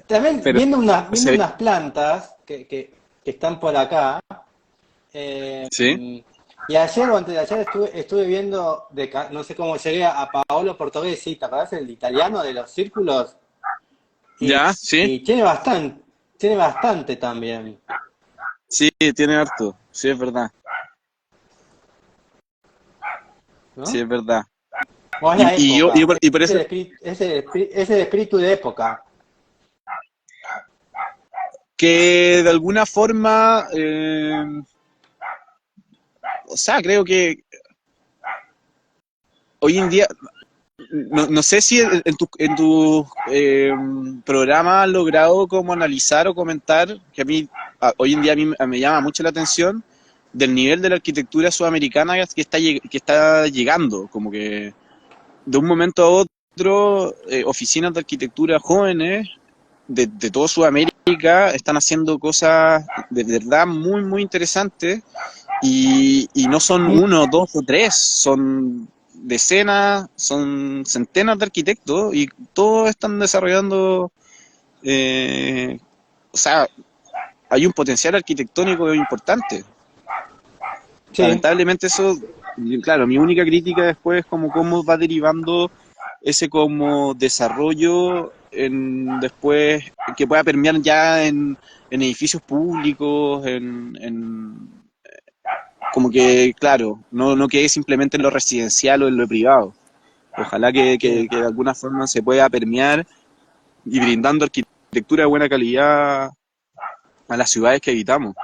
También Pero viendo se, unas plantas que están por acá. eh, ¿sí? y ayer o antes de ayer estuve viendo, no sé cómo llegué a Paolo Portoghesi, ¿te acordás? El italiano de los círculos. Y, Ya, sí, y tiene bastante también, sí, tiene harto, sí es verdad, sí ¿no? es verdad. O es la Y época, y por es eso es el espíritu de época. que de alguna forma, o sea, creo que hoy en día, no sé si en tu programa has logrado como analizar o comentar, que a mí, hoy en día a mí me llama mucho la atención, del nivel de la arquitectura sudamericana que está llegando, como que de un momento a otro, oficinas de arquitectura jóvenes de toda Sudamérica están haciendo cosas de verdad muy, muy interesantes y no son Mm. uno, dos o tres, son decenas, son centenas de arquitectos y todos están desarrollando, eh, o sea, hay un potencial arquitectónico importante. Sí, Lamentablemente eso, claro, mi única crítica después es como cómo va derivando ese como desarrollo en después que pueda permear ya en edificios públicos, como que, claro, no quede simplemente en lo residencial o en lo privado. Ojalá bien. que de alguna forma se pueda permear y brindando arquitectura de buena calidad a las ciudades que habitamos.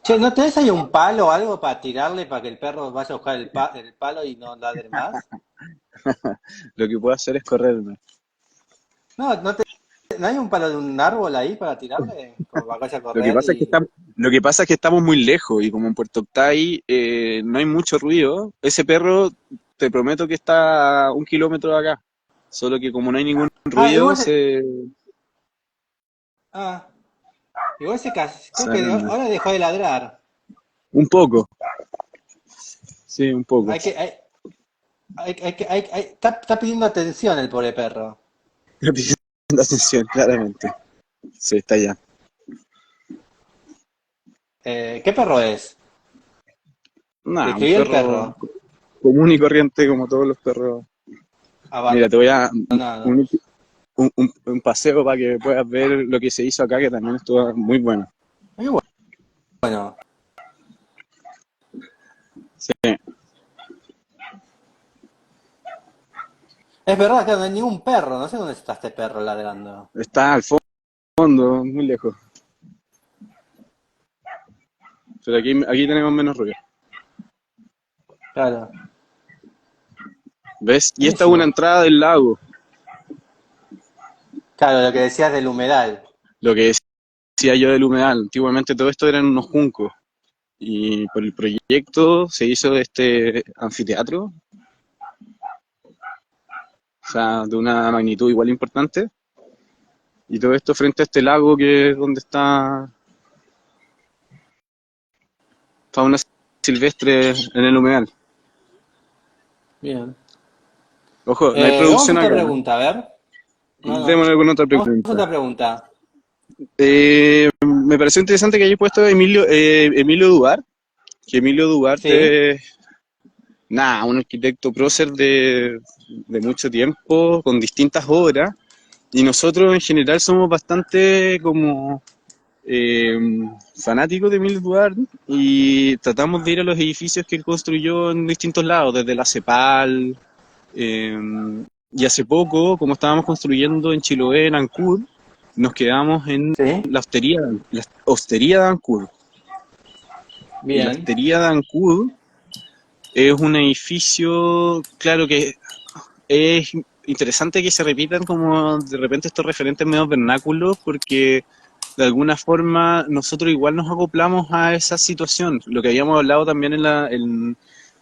Che, ¿no tenés ahí un palo o algo para tirarle para que el perro vaya a buscar el palo y no ladre más? Lo que puedo hacer es correrme. No, ¿no hay un palo de un árbol ahí para tirarle? Como para que vaya a Lo que correr pasa es que y... lo que pasa es que estamos muy lejos y como en Puerto Octay no hay mucho ruido, ese perro te prometo que está a 1 kilómetro de acá. Solo que como no hay ningún Ah, ruido, Ah, igual creo que se- ahora dejó de ladrar. un poco, sí, un poco. Hay que, está pidiendo atención el pobre perro. Me pidiendo atención, claramente. Sí, está allá. ¿Qué perro es? ¿De Nada, qué un vive el perro perro? común y corriente como todos los perros. Mira, te voy a Abandonado. un, un paseo para que puedas ver lo que se hizo acá, que también estuvo muy bueno. Muy bueno. Sí, Es verdad que no hay ningún perro. No sé dónde está este perro ladrando. está al fondo, muy lejos. Pero aquí tenemos menos ruido. Claro. ¿Ves? Y esta es una Buenísimo. entrada del lago. Claro, lo que decías del humedal. Lo que decía yo del humedal. Antiguamente todo esto eran unos juncos. Y por el proyecto se hizo este anfiteatro, o sea, de una magnitud igual importante. Y todo esto frente a este lago que es donde está fauna silvestre en el humedal. Bien. Ojo, no hay Vamos a producción otra acá. pregunta, a ver. No, no. Démosle con otra Vamos a pregunta. otra pregunta. Me pareció interesante que hayas puesto a Emilio Dubar, que Emilio Dubar Sí. nada, un arquitecto prócer de mucho tiempo, con distintas obras, y nosotros en general somos bastante como eh, fanáticos de Emile Duarte y tratamos de ir a los edificios que él construyó en distintos lados, desde la CEPAL, eh, y hace poco, como estábamos construyendo en Chiloé, en Ancud, nos quedamos en Sí. la hostería de Ancud. Y la Bien. hostería de Ancud es un edificio, claro que es interesante que se repitan como de repente estos referentes medio vernáculos porque de alguna forma nosotros igual nos acoplamos a esa situación. Lo que habíamos hablado también en la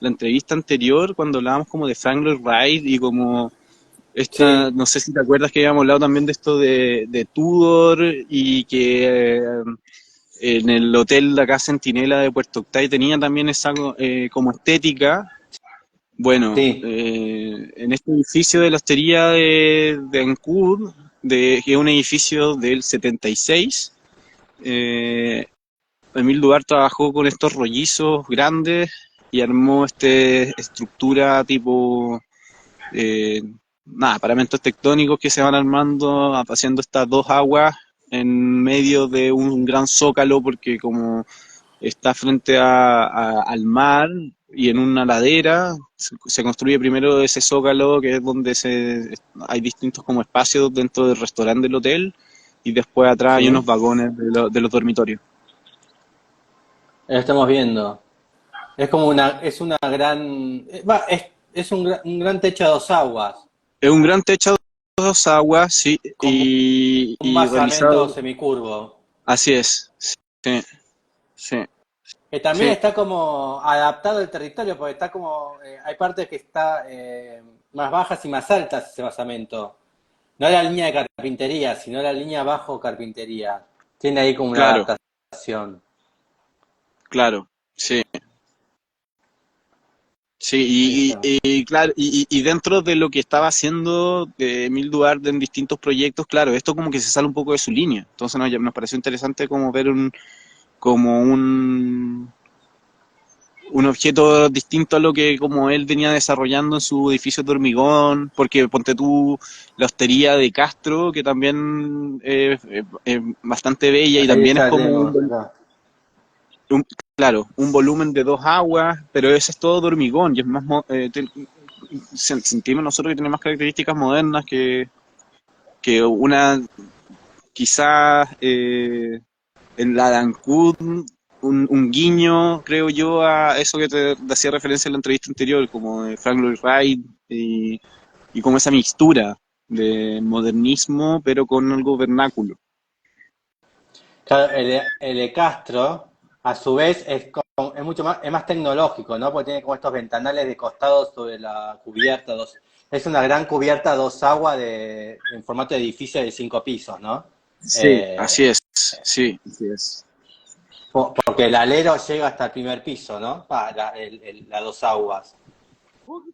entrevista anterior, cuando hablábamos como de Frank Lloyd Wright y como esta, Sí. no sé si te acuerdas que habíamos hablado también de esto de Tudor y que en el hotel de acá Centinela de Puerto Octay tenía también esa como estética Bueno, Sí. en este edificio de la hostería de Ancud, que es un edificio del 76, Emil Duarte trabajó con estos rollizos grandes y armó esta estructura tipo, eh, nada, paramentos tectónicos que se van armando, haciendo estas dos aguas en medio de un gran zócalo, porque como está frente al mar y en una ladera, se construye primero ese zócalo, que es donde hay distintos como espacios dentro del restaurante del hotel, y después atrás hay unos Sí. vagones de los dormitorios. Lo estamos viendo. Es una gran, un gran techo a dos aguas, Es un gran techo de dos aguas, sí, con un y basamento realizado, semicurvo. así es, sí, sí, Que también sí, está como adaptado al territorio, porque está como, hay partes que está más bajas y más altas ese basamento. No la línea de carpintería, sino la línea bajo carpintería. Tiene ahí como una claro, adaptación. claro, sí. Ahí Sí, está. y claro, y dentro de lo que estaba haciendo Emil Duarte en distintos proyectos, claro, esto como que se sale un poco de su línea. Entonces nos pareció interesante como ver como un objeto distinto a lo que como él venía desarrollando en su edificio de hormigón, porque ponte tú la hostería de Castro, que también es bastante bella y Ahí también es está, como tenemos acá. un- claro, un volumen de dos aguas, pero ese es todo de hormigón y es más, sentimos nosotros que tiene más características modernas que una, quizás en la de Ancud, un guiño, creo yo, a eso que te hacía referencia en la entrevista anterior, como de Frank Lloyd Wright y como esa mixtura de modernismo, pero con algo vernáculo. Claro, el de Castro, a su vez, es mucho más, es más tecnológico, ¿no? Porque tiene como estos ventanales de costado sobre la cubierta. Es una gran cubierta a dos aguas en formato de edificio de 5 pisos, ¿no? Sí, Eh, así es, sí, así es. Porque el alero llega hasta el primer piso, ¿no? Las dos aguas.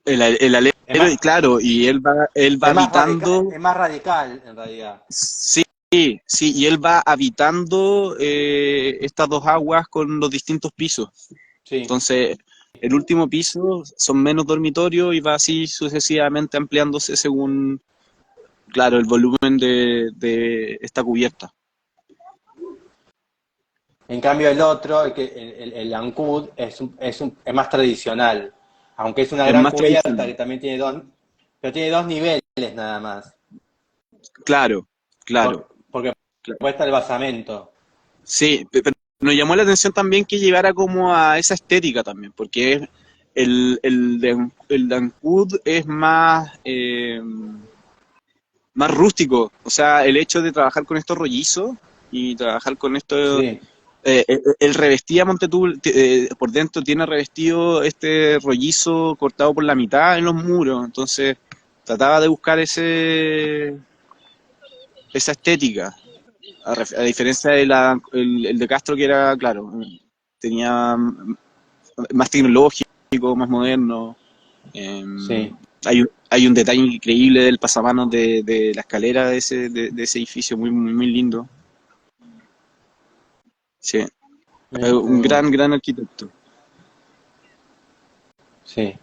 El alero, Es más, y claro, y él va habitando, es más radical, en realidad. sí, sí, y él va habitando estas dos aguas con los distintos pisos. Sí. Entonces, el último piso son menos dormitorios y va así sucesivamente ampliándose según, claro, el volumen de esta cubierta. En cambio el otro, el Ancud, es más tradicional. Aunque es una Es gran más cubierta tradicional. que también tiene pero tiene dos niveles nada más. Claro, claro, Porque claro. cuesta el basamento. Sí, pero nos llamó la atención también que llevara como a esa estética también, porque el de Ancud es más, más rústico. O sea, el hecho de trabajar con estos rollizos y trabajar con esto, Sí. el revestía Montetú por dentro tiene revestido este rollizo cortado por la mitad en los muros, entonces trataba de buscar esa estética, a diferencia de el de Castro que era, claro, tenía más tecnológico, más moderno. Eh, Sí. hay un detalle increíble del pasamanos de la escalera de ese edificio, muy, muy, muy lindo. Sí, Ahí un gran, tenemos. gran arquitecto. Sí.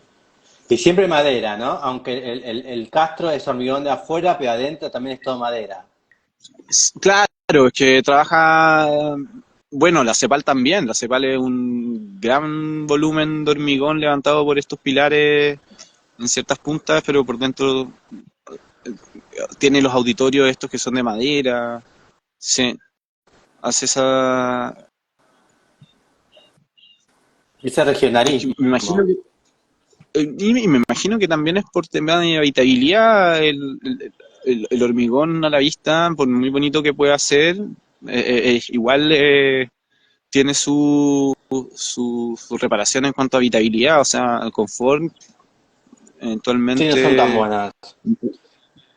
Y siempre madera, ¿no? Aunque el Castro es hormigón de afuera, pero adentro también es todo madera. Claro, es que trabaja, bueno, la CEPAL también, la CEPAL es un gran volumen de hormigón levantado por estos pilares en ciertas puntas, pero por dentro tiene los auditorios estos que son de madera, sí, hace esa... Ese Es que me imagino regionalismo. que, y me imagino que también es por tema de habitabilidad el hormigón a la vista, por muy bonito que pueda ser, igual tiene su reparación en cuanto a habitabilidad, o sea, el confort, Sí, no son tan eventualmente buenas.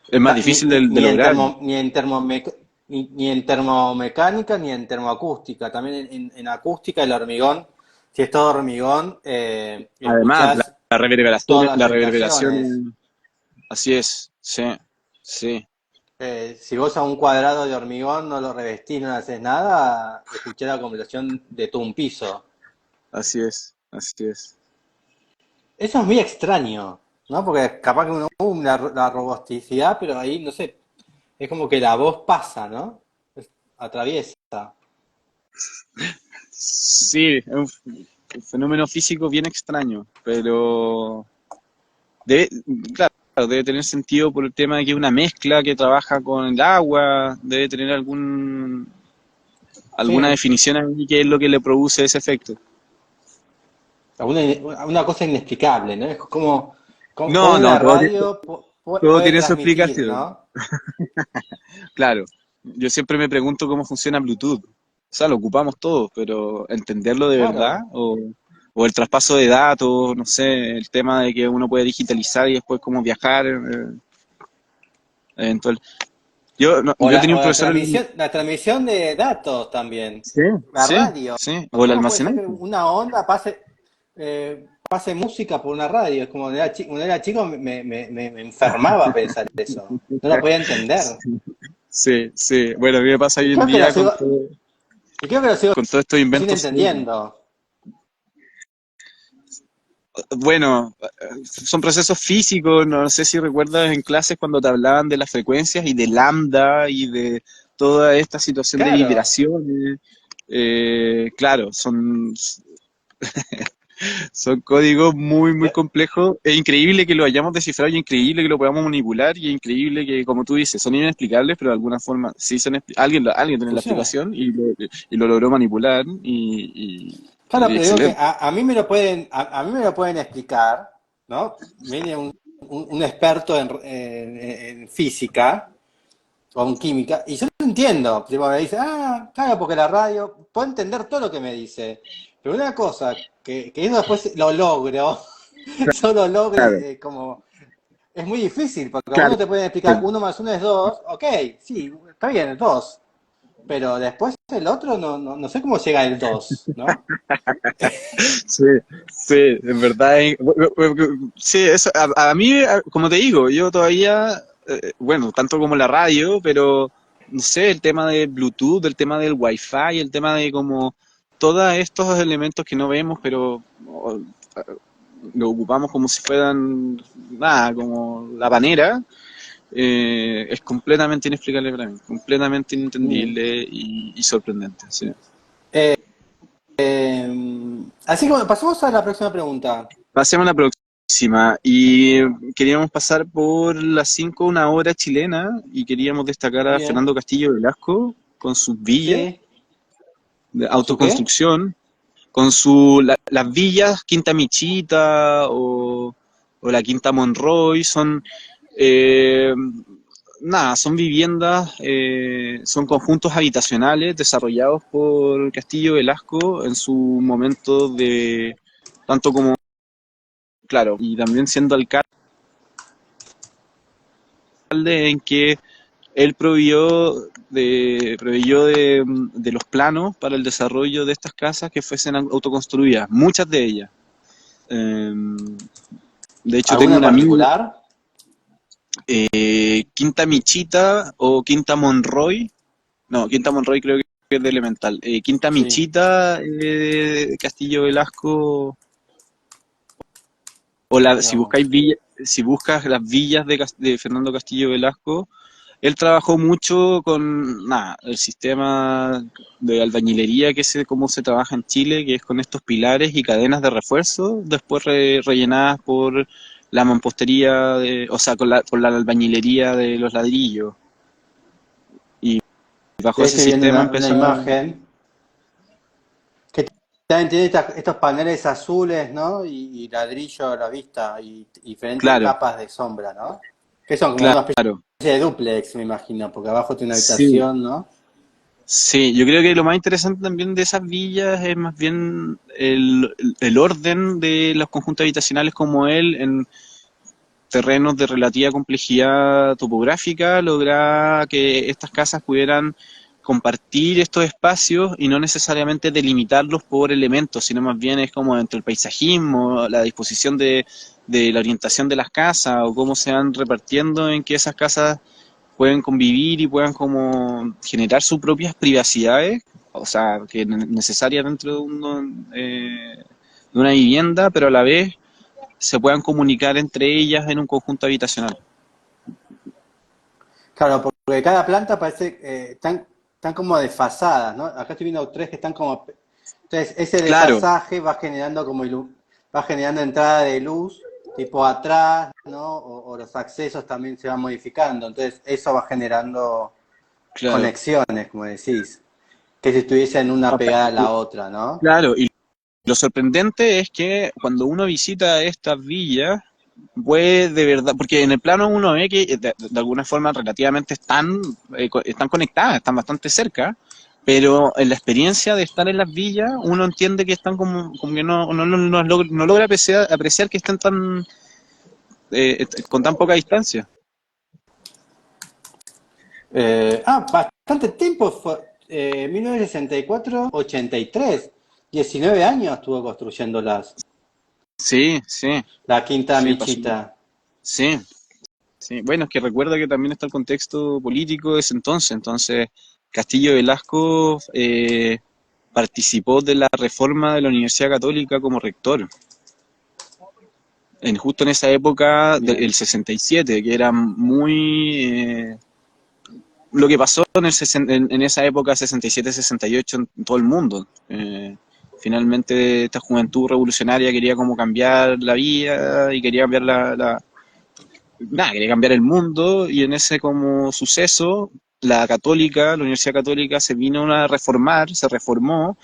es más difícil de lograr. Ni en termomecánica ni en termoacústica. También en acústica el hormigón, si es todo hormigón, Además, escuchás. todas reverberación, las la habitaciones. reverberación, así es, sí, sí, Si vos a un cuadrado de hormigón no lo revestís, no le haces nada, escuché la conversación de todo un piso. así es, así es. Eso es muy extraño, ¿no? Porque capaz que uno, la robosticidad, pero ahí, no sé, es como que la voz pasa, ¿no? Atraviesa. Sí, es un fenómeno físico bien extraño, pero debe, claro, debe tener sentido por el tema de que es una mezcla que trabaja con el agua, debe tener alguna Sí, definición ahí que es lo que le produce ese efecto. una cosa inexplicable, ¿no? Es como, como No, no, una radio todo puede tiene su transmitir, explicación. ¿no? Claro, yo siempre me pregunto cómo funciona Bluetooth. O sea, lo ocupamos todos, pero entenderlo de verdad, Claro. o el traspaso de datos, no sé, el tema de que uno puede digitalizar y después cómo viajar, eventual. Yo, no, yo tenía un O profesor, la transmisión de datos también. sí, La sí, radio. sí, o el ¿Cómo puede ser que almacenamiento. una onda pase música por una radio? Es como cuando era chico me enfermaba pensar eso. No lo podía entender. Sí, sí. Bueno, a mí me pasa Y hoy en creo que lo día sigo, y creo que lo sigo con todos estos sin inventos. entendiendo. Bueno, son procesos físicos, no sé si recuerdas en clases cuando te hablaban de las frecuencias y de lambda y de toda esta situación de Claro. vibraciones. Claro, son códigos muy, muy Eh, complejos. Es increíble que lo hayamos descifrado y increíble que lo podamos manipular y es increíble que, como tú dices, son inexplicables, pero de alguna forma sí alguien tiene la Funciona. explicación y lo logró manipular y Claro, pero digo que excelente. a mí me lo pueden, a mí me lo pueden explicar, ¿no? Viene un experto en física o en química, y yo no entiendo. Tipo, me dice, claro, porque la radio, puedo entender todo lo que me dice. Pero una cosa, que eso después lo logro, yo lo logro Claro, como. Es muy difícil, porque a claro. uno te pueden explicar uno más uno es dos, ok, sí, está bien, es dos. Pero después el otro no sé cómo llega el dos, ¿no? Sí, sí, en verdad. Sí, eso, a mí, como te digo, yo todavía, bueno, tanto como la radio, pero no sé, el tema de Bluetooth, el tema del Wi-Fi, el tema de como todos estos elementos que no vemos, pero lo ocupamos como si fueran nada, como la panera, es completamente inexplicable para mí, completamente Mm. inentendible y sorprendente. Sí. Así que bueno, pasemos a la próxima pregunta. Pasemos a la próxima. Y queríamos pasar por las 5 una hora chilena y queríamos destacar a Bien. Fernando Castillo Velasco con sus villas Sí. de ¿Con su qué? autoconstrucción, con las villas Quinta Michita o la Quinta Monroy, son eh, nada, son viviendas, son conjuntos habitacionales desarrollados por Castillo Velasco en su momento de tanto como, claro, y también siendo alcalde en que él proveyó de los planos para el desarrollo de estas casas que fuesen autoconstruidas, muchas de ellas. Eh, de hecho, tengo ¿Alguna en un amigo, particular? Quinta Michita o Quinta Monroy, no, Quinta Monroy creo que es de Elemental. Quinta Sí. Michita, Castillo Velasco, Mira si vos. si buscas las villas de Fernando Castillo Velasco, él trabajó mucho con nada, el sistema de albañilería que es como se trabaja en Chile, que es con estos pilares y cadenas de refuerzo, después rellenadas por la mampostería, o sea, por la albañilería de los ladrillos. Y bajo ese Estoy viendo sistema una empezó imagen que también tiene estos paneles azules, ¿no? Y ladrillo a la vista y diferentes claro, capas de sombra, ¿no? Que son como una especie claro. de dúplex, me imagino, porque abajo tiene una Sí, habitación, ¿no? sí, yo creo que lo más interesante también de esas villas es más bien el orden de los conjuntos habitacionales como él en terrenos de relativa complejidad topográfica, lograr que estas casas pudieran compartir estos espacios y no necesariamente delimitarlos por elementos, sino más bien es como dentro del paisajismo, la disposición de la orientación de las casas o cómo se van repartiendo en que esas casas pueden convivir y puedan como generar sus propias privacidades, o sea, que necesarias dentro de una vivienda, pero a la vez se puedan comunicar entre ellas en un conjunto habitacional. Claro, porque cada planta parece están como desfasadas, ¿no? Acá estoy viendo tres que están como. Entonces, ese Claro, desfasaje va generando va generando entrada de luz, tipo atrás, ¿no? O los accesos también se van modificando. Entonces, eso va generando claro. conexiones, como decís, que si estuviesen una pegada a la otra, ¿no? Claro, y lo sorprendente es que cuando uno visita estas villas, puede de verdad, porque en el plano uno ve que de alguna forma relativamente están conectadas, están bastante cerca, pero en la experiencia de estar en las villas, uno entiende que están como que no logra apreciar que estén con tan poca distancia. Bastante tiempo fue. 1964, 83. 19 años estuvo construyéndolas. Sí, sí, La Quinta sí, pasó. Michita. Sí, sí, bueno, es que recuerda que también está el contexto político de ese entonces Castillo Velasco participó de la reforma de la Universidad Católica como rector, justo en esa época del Bien. 67, que era muy... lo que pasó en esa época 67-68 en todo el mundo. Finalmente esta juventud revolucionaria quería como cambiar la vida y quería cambiar nada, quería cambiar el mundo y en ese como suceso la Universidad Católica se vino a reformar, se reformó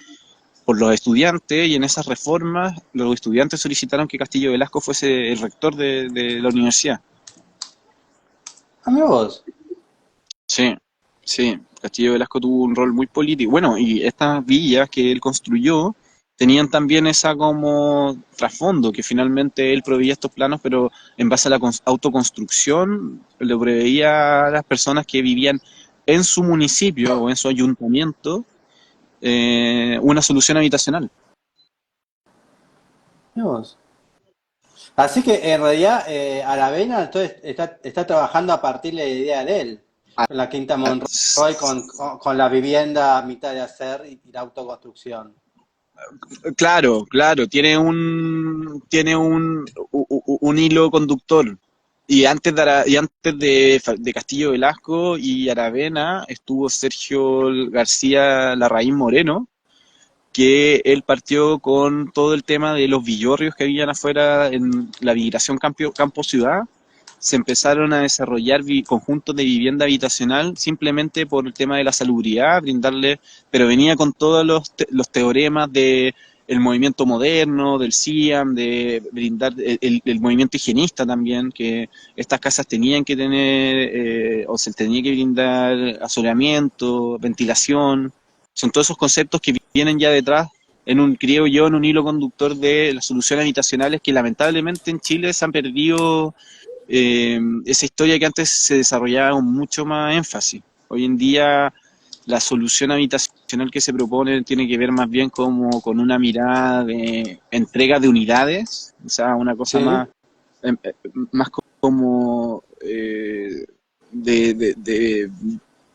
por los estudiantes y en esas reformas los estudiantes solicitaron que Castillo Velasco fuese el rector de la universidad. Ah, mira vos. Sí, sí, Castillo Velasco tuvo un rol muy político. Bueno, y estas villas que él construyó tenían también esa como trasfondo, que finalmente él proveía estos planos, pero en base a la autoconstrucción le proveía a las personas que vivían en su municipio o en su ayuntamiento una solución habitacional. Mira vos. Así que en realidad Aravena entonces está trabajando a partir de la idea de él, con la Quinta Monroy, con la vivienda a mitad de hacer y la autoconstrucción. Claro, claro, tiene un hilo conductor. Y antes de Castillo Velasco y Aravena estuvo Sergio García Larraín Moreno, que él partió con todo el tema de los villorrios que habían afuera en la migración campo-ciudad. Se empezaron a desarrollar conjuntos de vivienda habitacional simplemente por el tema de la salubridad, brindarle, pero venía con todos los teoremas de el movimiento moderno, del CIAM, de brindar el movimiento higienista también, que estas casas tenían que tener, o se tenía que brindar asoleamiento, ventilación. Son todos esos conceptos que vienen ya detrás creo yo, en un hilo conductor de las soluciones habitacionales que lamentablemente en Chile se han perdido esa historia que antes se desarrollaba con mucho más énfasis. Hoy en día la solución habitacional que se propone tiene que ver más bien como con una mirada de entrega de unidades, o sea, una cosa ¿Sí? más como de, de, de,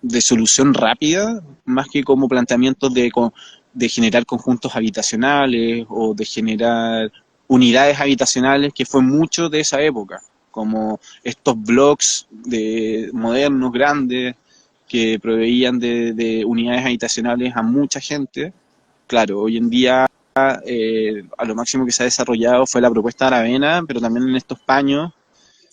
de solución rápida, más que como planteamientos de generar conjuntos habitacionales o de generar unidades habitacionales, que fue mucho de esa época, como estos blogs modernos, grandes, que proveían de unidades habitacionales a mucha gente. Claro, hoy en día a lo máximo que se ha desarrollado fue la propuesta de Aravena, pero también en estos paños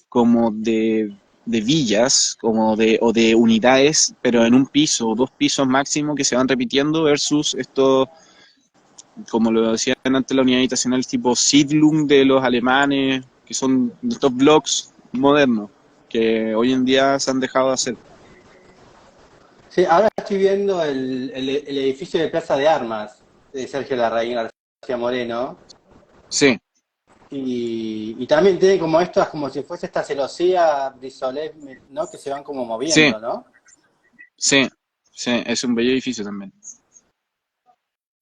como de villas o de unidades, pero en un piso o dos pisos máximo que se van repitiendo versus estos, como lo decían antes, la unidad habitacional tipo Siedlung de los alemanes, que son estos blocks modernos que hoy en día se han dejado de hacer. Sí, ahora estoy viendo el edificio de Plaza de Armas de Sergio Larraín García Moreno. Sí, Y también tiene como estas, como si fuese esta celosía brisolés, ¿no? Que se van como sí, moviendo, ¿no? sí. Sí, es un bello edificio también.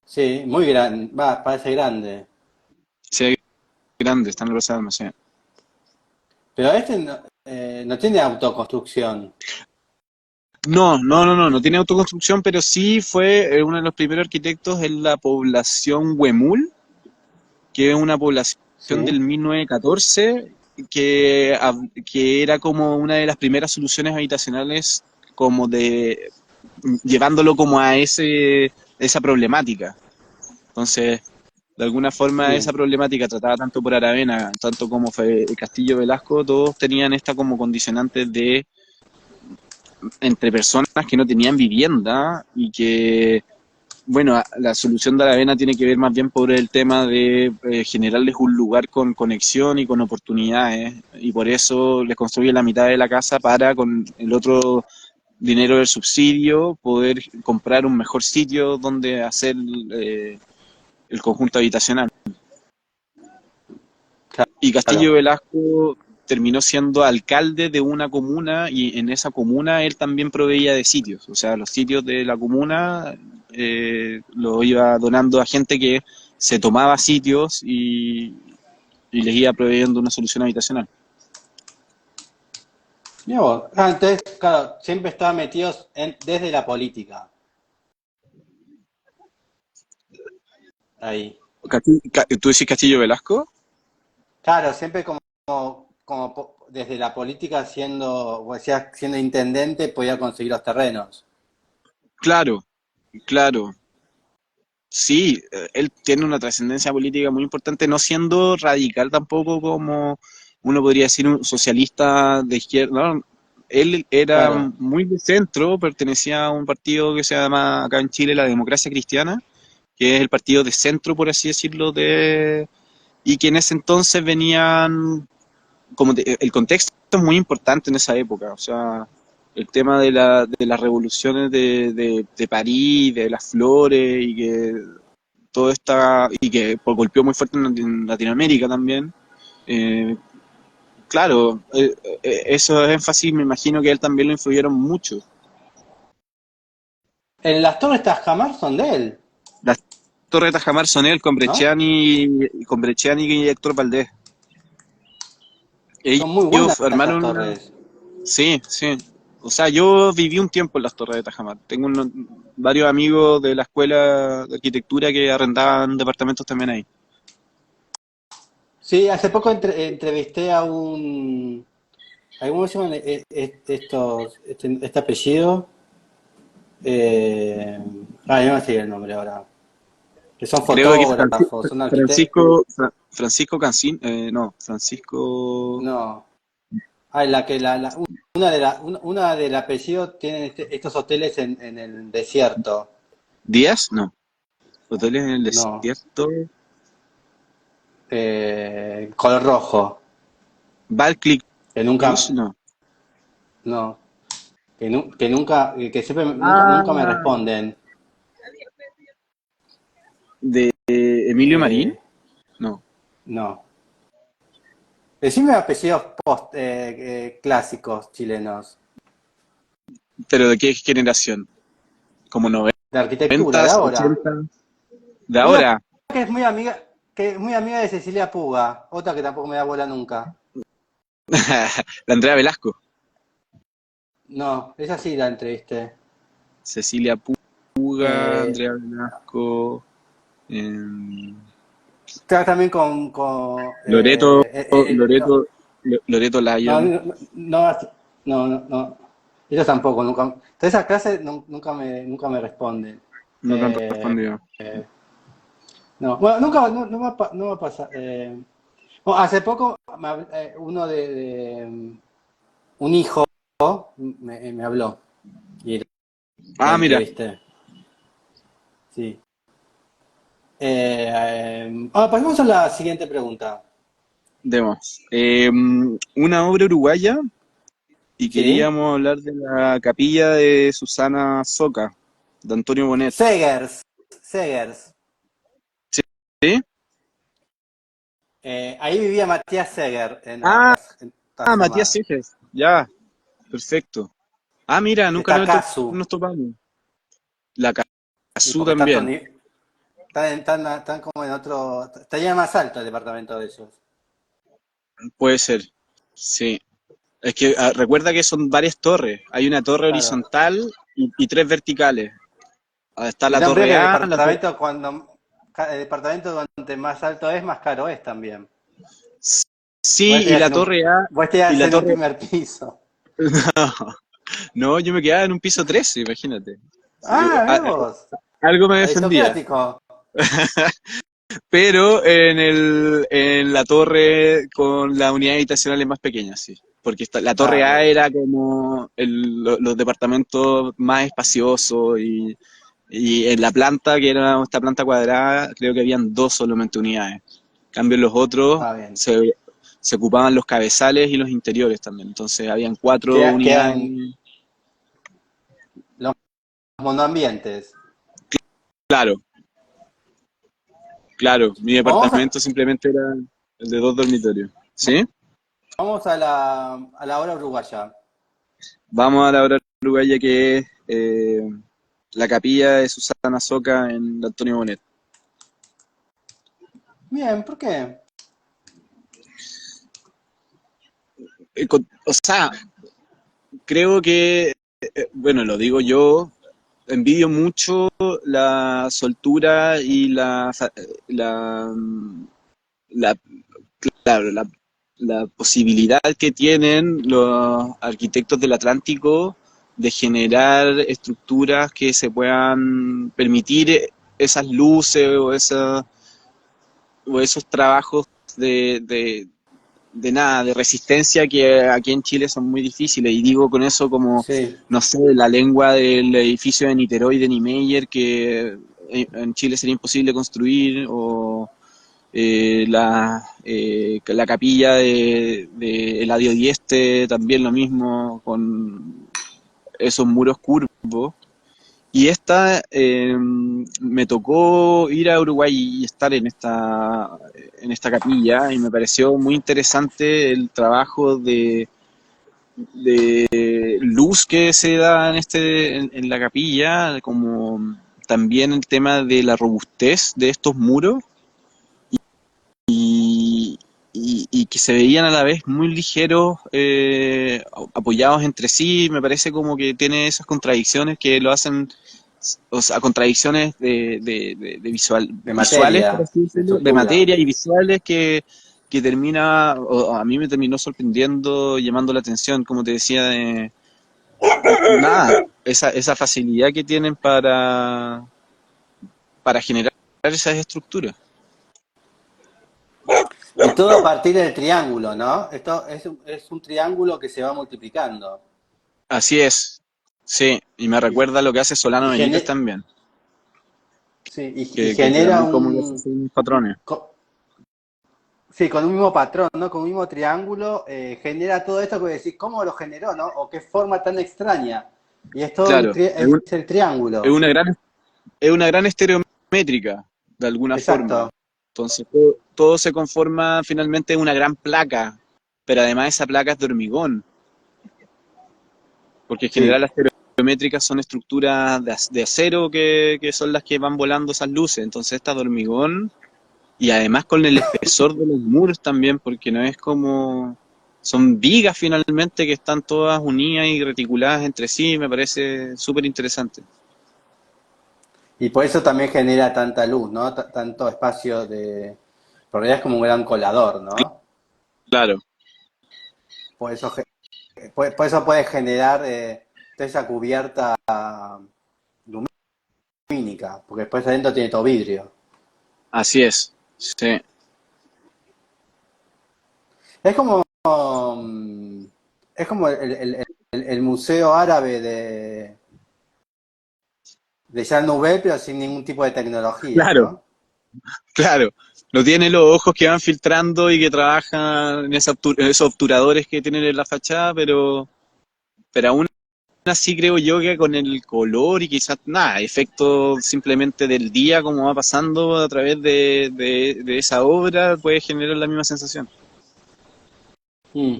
Sí, muy grande, va, parece grande. Sí, es grande, está en la Plaza de Armas, sí. Pero este no, no tiene autoconstrucción. No tiene autoconstrucción, pero sí fue uno de los primeros arquitectos en la población Huemul, que es una población Sí, del 1914, que era como una de las primeras soluciones habitacionales, como de llevándolo como a esa problemática. Entonces, de alguna forma esa bien, problemática tratada tanto por Aravena, tanto como fue el Castillo Velasco, todos tenían esta como condicionante de entre personas que no tenían vivienda y que, bueno, la solución de Aravena tiene que ver más bien por el tema de generarles un lugar con conexión y con oportunidades, y por eso les construye la mitad de la casa para con el otro dinero del subsidio poder comprar un mejor sitio donde hacer el conjunto habitacional. Y Castillo claro. Velasco terminó siendo alcalde de una comuna y en esa comuna él también proveía de sitios. O sea, los sitios de la comuna los iba donando a gente que se tomaba sitios y les iba proveyendo una solución habitacional. Mira vos. Ah, entonces, claro, siempre estaba metidos desde la política. Ahí. ¿Tú decís Castillo Velasco? Claro, siempre desde la política siendo, o sea, siendo intendente podía conseguir los terrenos. Claro, claro. Sí, él tiene una trascendencia política muy importante, no siendo radical tampoco como uno podría decir un socialista de izquierda. No, él era Claro. muy de centro, pertenecía a un partido que se llama acá en Chile la Democracia Cristiana, que es el partido de centro, por así decirlo, y que en ese entonces venían el contexto es muy importante en esa época, o sea, el tema de las revoluciones de París, de las flores y que todo está, y que golpeó muy fuerte en Latinoamérica también. Eh, claro, esos énfasis me imagino que a él también lo influyeron mucho. En las torres Tajamar son de él, Las Torres de Tajamar son él ¿no? Con Bresciani y Héctor Valdés. Son muy buenas Ellos esas armaron una... torres. Sí, sí. O sea, yo viví un tiempo en las Torres de Tajamar. Tengo varios amigos de la escuela de arquitectura que arrendaban departamentos también ahí. Sí, hace poco entrevisté a un... ¿Cómo se llaman este apellido? Eh, no me sigue el nombre ahora. Que son Creo que fotógrafos, son arquitectos. Francisco Cancín, no, Francisco No. Ah, una del apellido tiene estos hoteles en el desierto. Díaz, no. Hoteles en el No. desierto. Color rojo. Balclick Que Cruz, nunca, no. no. Que nunca, que siempre, nunca me Ah, responden. de Emilio Marín, Eh, no. no. Decime apellidos clásicos chilenos. Pero ¿de qué generación? ¿Como De arquitectura, de 90s, ahora. 80? De Una ahora. que es muy amiga, que es muy amiga de Cecilia Puga. Otra que tampoco me da bola nunca. La Andrea Velasco. No, esa sí la entrevisté. Cecilia Puga, Eh, Andrea Velasco. em, Está también con Loreto, no, Loreto no, Lyon. no, no, no. Ellos tampoco, nunca. Entonces esa clase nunca me responden. No tanto Eh, respondido. no, bueno, nunca, no va a pasar. Bueno, hace poco uno un hijo me habló y lo Ah, mira, entrevisté. Sí. Pasemos a la siguiente pregunta. demos. Una obra uruguaya y ¿Sí? queríamos hablar de la capilla de Susana Soca, de Antonio Bonet. Segers. Segers. ¿Sí? Ahí vivía Matías Seger Ah, en Matías Tajamar. Sijes. Ya, perfecto. Ah, mira, De nunca Takazu. nos topamos. La Y Cazú porque está también, están como en otro, estaría más alto el departamento de ellos. puede ser. Sí. Es que recuerda que son varias torres. Hay una torre Claro. horizontal y tres verticales. Está Y la también torre que el A, la torre... departamento el departamento donde más alto es, más caro es también. Vos Sí, y estarías la en un, torre A vos y estarías la en un torre... primer piso. No, yo me quedaba en un piso 13, imagínate. Así que, Ah, mirá vos. algo me defendía. Aristocrático. Pero en la torre con las unidades habitacionales más pequeñas, sí. Porque la Ah, torre A bien. era como los departamentos más espaciosos y en la planta, que era esta planta cuadrada, creo que habían dos solamente unidades. En cambio, los otros Ah, bien. se ocupaban los cabezales y los interiores también. Entonces, habían cuatro unidades. Quedan los monoambientes. Claro, claro. Mi Vamos a, departamento simplemente era el de dos dormitorios. ¿Sí? vamos a la hora uruguaya. Vamos a la hora uruguaya que es la capilla de Susana Soca en Antonio Bonet. Bien, ¿por qué? O sea, creo que, bueno, lo digo yo, envidio mucho la soltura y la, la, claro, la posibilidad que tienen los arquitectos del Atlántico de generar estructuras que se puedan permitir esas luces o esos trabajos de, de, de nada, de resistencia que aquí en Chile son muy difíciles. Y digo con eso como, Sí. no sé, la lengua del edificio de Niterói de Niemeyer, que en Chile sería imposible construir, o la capilla de Eladio Dieste, también lo mismo, con esos muros curvos. Y me tocó ir a Uruguay y estar en esta capilla y me pareció muy interesante el trabajo de luz que se da en la capilla, como también el tema de la robustez de estos muros y, y que se veían a la vez muy ligeros, apoyados entre sí. Me parece como que tiene esas contradicciones que lo hacen, o sea, contradicciones De visuales, por materia, así de decirlo, de estructura. materia y visuales que termina, o a mí me terminó sorprendiendo, llamando la atención, como te decía, de nada, esa facilidad que tienen para generar esas estructuras. Y todo a partir del triángulo, ¿no? Esto es un triángulo que se va multiplicando. Así es, sí, y me Y, recuerda lo que hace Solano y, Benítez gene- también, sí, y que genera también como que hace un... sus patrones. Sí, con un mismo patrón, ¿no? Con un mismo triángulo, genera todo esto que decís, ¿cómo lo generó, no? O qué forma tan extraña. Y es todo Claro, es el es triángulo. una es una gran estereométrica, de alguna forma. Exacto. Entonces, todo se conforma finalmente en una gran placa, pero además esa placa es de hormigón, porque en general Sí. las estereométricas son estructuras de acero que son las que van volando esas luces. Entonces, esta de hormigón. Y además con el espesor de los muros también, porque no es como... Son vigas finalmente que están todas unidas y reticuladas entre sí, me parece súper interesante. Y por eso también genera tanta luz, ¿no? Tanto espacio de... Por realidad es como un gran colador, ¿no? Claro, Por eso, por eso puede generar toda esa cubierta lumínica, porque después adentro tiene todo vidrio. así es. Sí, Es como, es como el museo árabe de Jean Nouvel, pero sin ningún tipo de tecnología, claro, ¿no? claro. No tiene los ojos que van filtrando y que trabajan en esos obturadores que tienen en la fachada, pero aún así creo yo que con el color y quizás nada, efecto simplemente del día como va pasando a través de esa obra puede generar la misma sensación. Mm.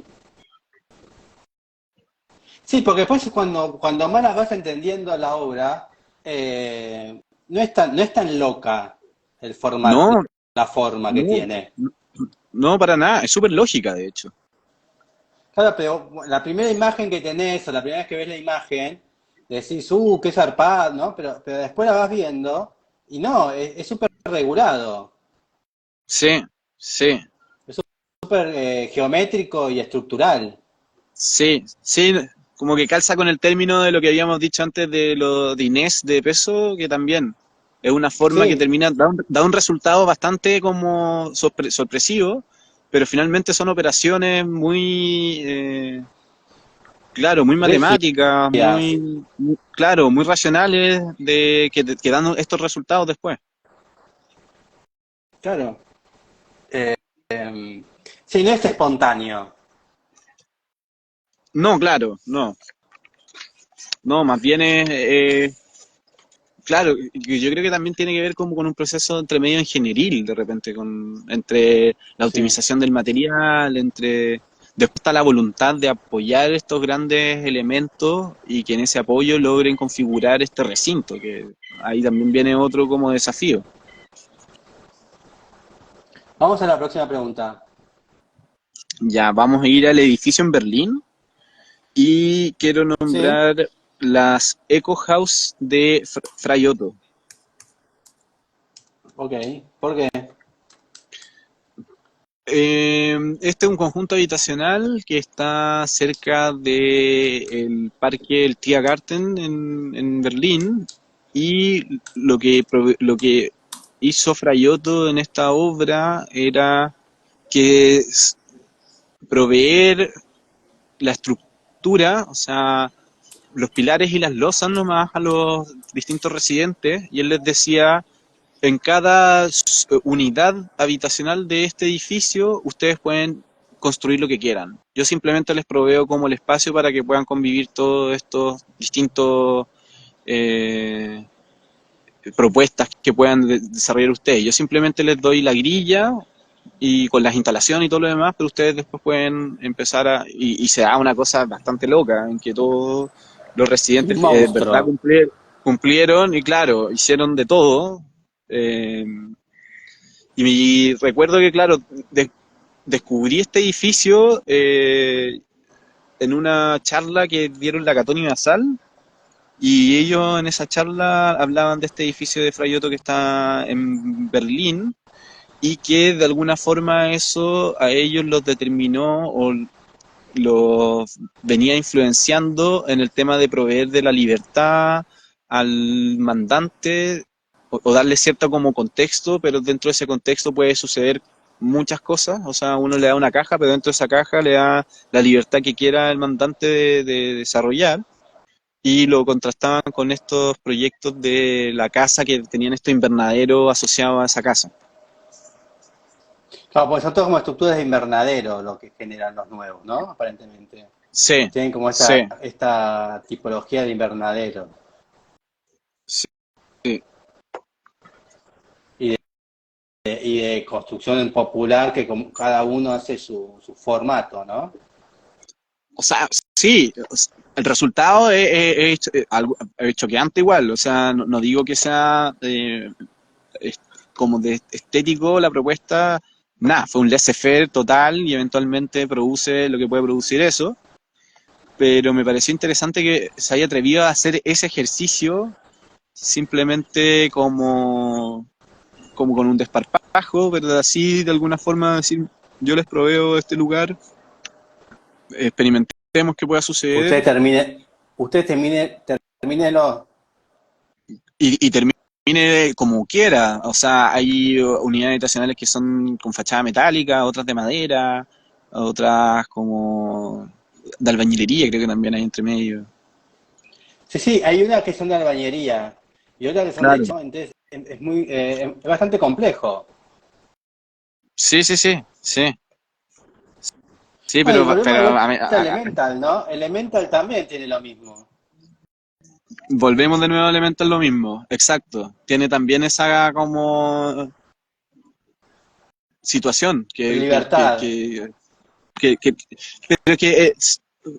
Sí, porque después cuando más las vas entendiendo la obra, no es tan loca el formato, No, la forma que no, tiene. no para nada, es súper lógica de hecho. Claro, pero la primera imagen que tenés, o la primera vez que ves la imagen, decís, qué zarpado, ¿no? Pero después la vas viendo y no, es súper regulado, Sí, sí, es súper geométrico y estructural. sí, sí, como que calza con el término de lo que habíamos dicho antes de lo de Inés de peso, que también es una forma que Sí, termina, da un resultado bastante como sorpresivo, pero finalmente son operaciones muy, claro, muy matemáticas, rígidas, claro, muy racionales de que dan estos resultados después. claro. Sí, no es espontáneo. No, claro, no, no, más bien es, claro, yo creo que también tiene que ver como con un proceso entre medio ingenieril, de repente, entre la Sí. optimización del material, entre después está la voluntad de apoyar estos grandes elementos y que en ese apoyo logren configurar este recinto, que ahí también viene otro como desafío. Vamos a la próxima pregunta. Ya, vamos a ir al edificio en Berlín y quiero Sí, nombrar las Eco House de Fray Otto. ok. ¿Por qué? Este es un conjunto habitacional que está cerca del parque El Tiergarten en Berlín y lo que hizo Fray Otto en esta obra era que proveer la estructura, o sea, los pilares y las losas nomás a los distintos residentes y él les decía en cada unidad habitacional de este edificio ustedes pueden construir lo que quieran. Yo simplemente les proveo como el espacio para que puedan convivir todos estos distintos eh, propuestas que puedan desarrollar ustedes. Yo simplemente les doy la grilla y con las instalaciones y todo lo demás, pero ustedes después pueden empezar y se da una cosa bastante loca en que todos los Un residentes de verdad monstruo. cumplieron y claro, hicieron de todo. eh, y recuerdo que, claro, descubrí este edificio en una charla que dieron la Catón y Basal, y ellos en esa charla hablaban de este edificio de Fray Otto que está en Berlín, y que de alguna forma eso a ellos los determinó o los venía influenciando en el tema de proveer de la libertad al mandante o darle cierto como contexto, pero dentro de ese contexto puede suceder muchas cosas, o sea, uno le da una caja, pero dentro de esa caja le da la libertad que quiera el mandante de desarrollar y lo contrastaban con estos proyectos de la casa que tenían estos invernaderos asociados a esa casa. Claro, porque son todos como estructuras de invernadero lo que generan los nuevos, ¿no? Aparentemente. Sí, Tienen como sí, esta tipología de invernadero sí. y de construcción popular que cada uno hace su formato, ¿no? O sea, sí, el resultado es algo choqueante igual, o sea, no digo que sea es- como de estético la propuesta, nada, fue un laissez-faire total y eventualmente produce lo que puede producir eso, pero me pareció interesante que se haya atrevido a hacer ese ejercicio simplemente como con un desparpajo, pero así de alguna forma decir, yo les proveo este lugar, experimentemos qué pueda suceder Usted termine, termínelo. y termine como quiera. O sea, hay unidades habitacionales que son con fachada metálica, otras de madera, otras como de albañilería, creo que también hay entre medio. Sí, sí, hay unas que son de albañería y otras que son de Claro. hecho, entonces es muy, es bastante complejo. Sí, sí, sí, sí. Sí, Bueno, y volvemos de pero vuelta a Elemental, ¿no? Elemental también tiene lo mismo. volvemos de nuevo a Elemental lo mismo. Exacto. Tiene también esa como situación Libertad. pero que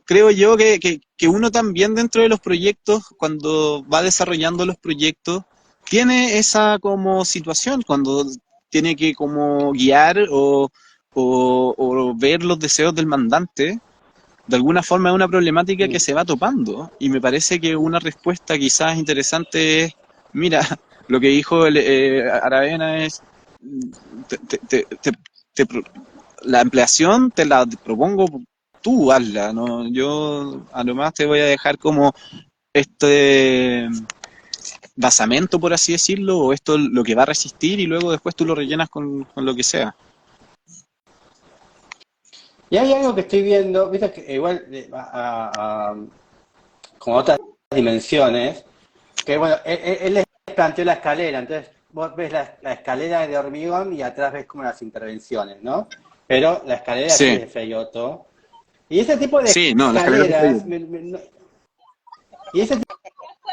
creo yo que uno también dentro de los proyectos, cuando va desarrollando los proyectos, tiene esa como situación, cuando tiene que como guiar o ver los deseos del mandante, de alguna forma es una problemática que Mm. se va topando. Y me parece que una respuesta quizás interesante es, mira, lo que dijo Aravena es, te- te- te- te- te la ampliación te la propongo, tú hazla, ¿no? Yo a lo más te voy a dejar como este basamento, por así decirlo, o esto lo que va a resistir y luego después tú lo rellenas con lo que sea. Y hay algo que estoy viendo, viste que igual con otras dimensiones, que bueno, él les planteó la escalera, entonces vos ves la escalera de hormigón y atrás ves como las intervenciones, ¿no? Pero la escalera sí Sí, es de Feyoto. Y ese tipo de sí, no, la escalera te estoy escaleras, viendo. y ese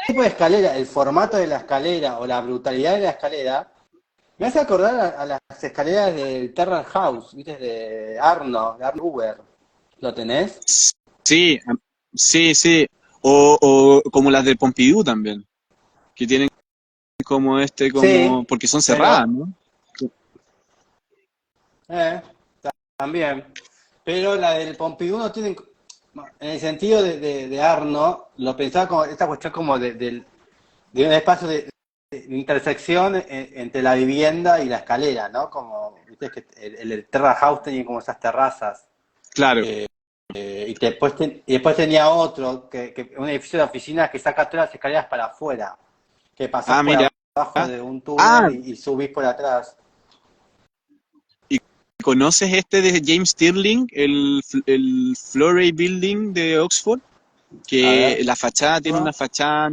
tipo de escalera, el formato de la escalera o la brutalidad de la escalera, me hace acordar a las escaleras del Terran House, ¿viste? De Arno Uber. ¿Lo tenés? Sí, sí, sí. O como las de Pompidou también, que tienen como como, Sí, porque son cerradas, pero ¿no? eh, también. Pero la del Pompidou no tiene, en el sentido de Arno, lo pensaba como esta cuestión como de un espacio de intersección entre la vivienda y la escalera, ¿no? Como, viste que el Terra House tenía como esas terrazas. Claro. eh, y después tenía otro, un edificio de oficinas que saca todas las escaleras para afuera, que pasás Ah, por mira. abajo de un túnel Ah, y subís por atrás. ¿y conoces este de James Stirling, el Florey Building de Oxford? A Que ver. la fachada tiene una ¿No? fachada,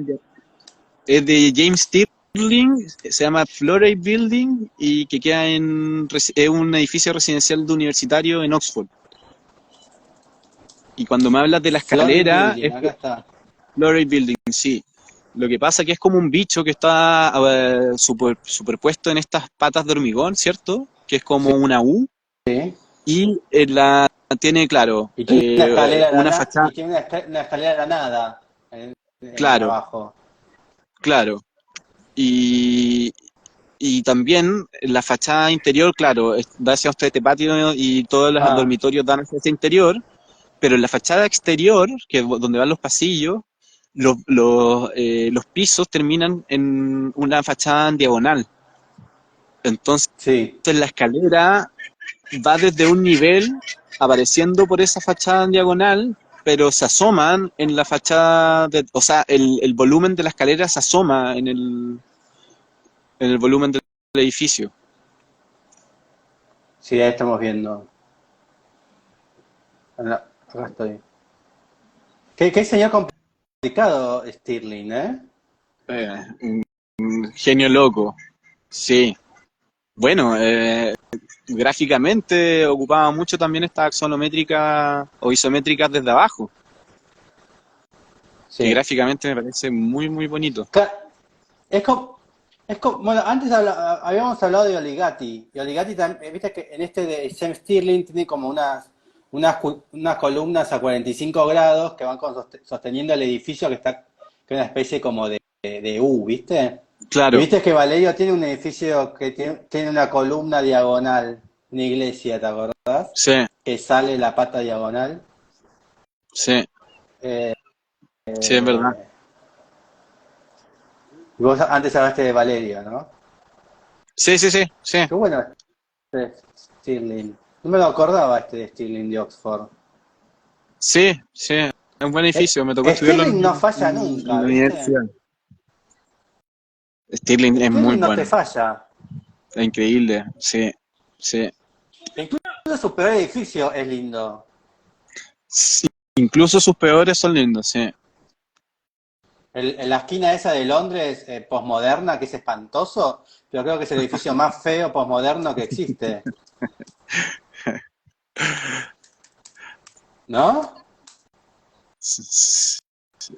es de James Stirling, se llama Florey Building y que queda es un edificio residencial de universitario en Oxford. Y cuando me hablas de la Flory escalera, Building, acá está. Florey Building, sí. Lo que pasa es que es como un bicho que está superpuesto en estas patas de hormigón, ¿cierto? Que es como una U. Sí. Y tiene, claro, Y tiene una escalera a una fachada, y tiene una escalera a la nada claro, abajo. claro. Y, y también la fachada interior, claro, da hacia este patio y todos los Ah, dormitorios dan hacia ese interior, pero en la fachada exterior, que es donde van los pasillos, los pisos terminan en una fachada en diagonal. Entonces sí. la escalera va desde un nivel apareciendo por esa fachada en diagonal, pero se asoman en la fachada, o sea, el volumen de la escalera se asoma en el volumen del edificio. Sí, ahí estamos viendo. Acá estoy. Qué señor complicado, Stirling, ¿eh? Un genio loco, sí. Bueno, gráficamente ocupaba mucho también estas axonométricas o isométricas desde abajo, que Sí. gráficamente me parece muy, muy bonito. Es como, bueno, antes habíamos hablado de Oligati. Y Oligati también, viste que en este de James Stirling tiene como unas columnas a 45 grados que van sosteniendo el edificio que es una especie como de U, ¿viste? Y Claro, viste que Valerio tiene un edificio que tiene una columna diagonal, una iglesia, ¿te acordás? sí, Que sale la pata diagonal. sí, Eh, sí, es verdad. y vos antes hablaste de Valerio, ¿no? Sí, sí, sí, sí, Qué bueno este Stirling. No me lo acordaba este de Stirling de Oxford. sí, sí, es un buen edificio, me tocó estudiarlo Stirling no falla en nunca, la ¿viste? universidad. Stirling es muy Stirling no te bueno, falla. es increíble, sí, sí. Incluso su peor edificio es lindo. Sí, incluso sus peores son lindos, sí. En la esquina esa de Londres, posmoderna, que es espantoso, pero creo que es el edificio más feo posmoderno que existe. ¿No?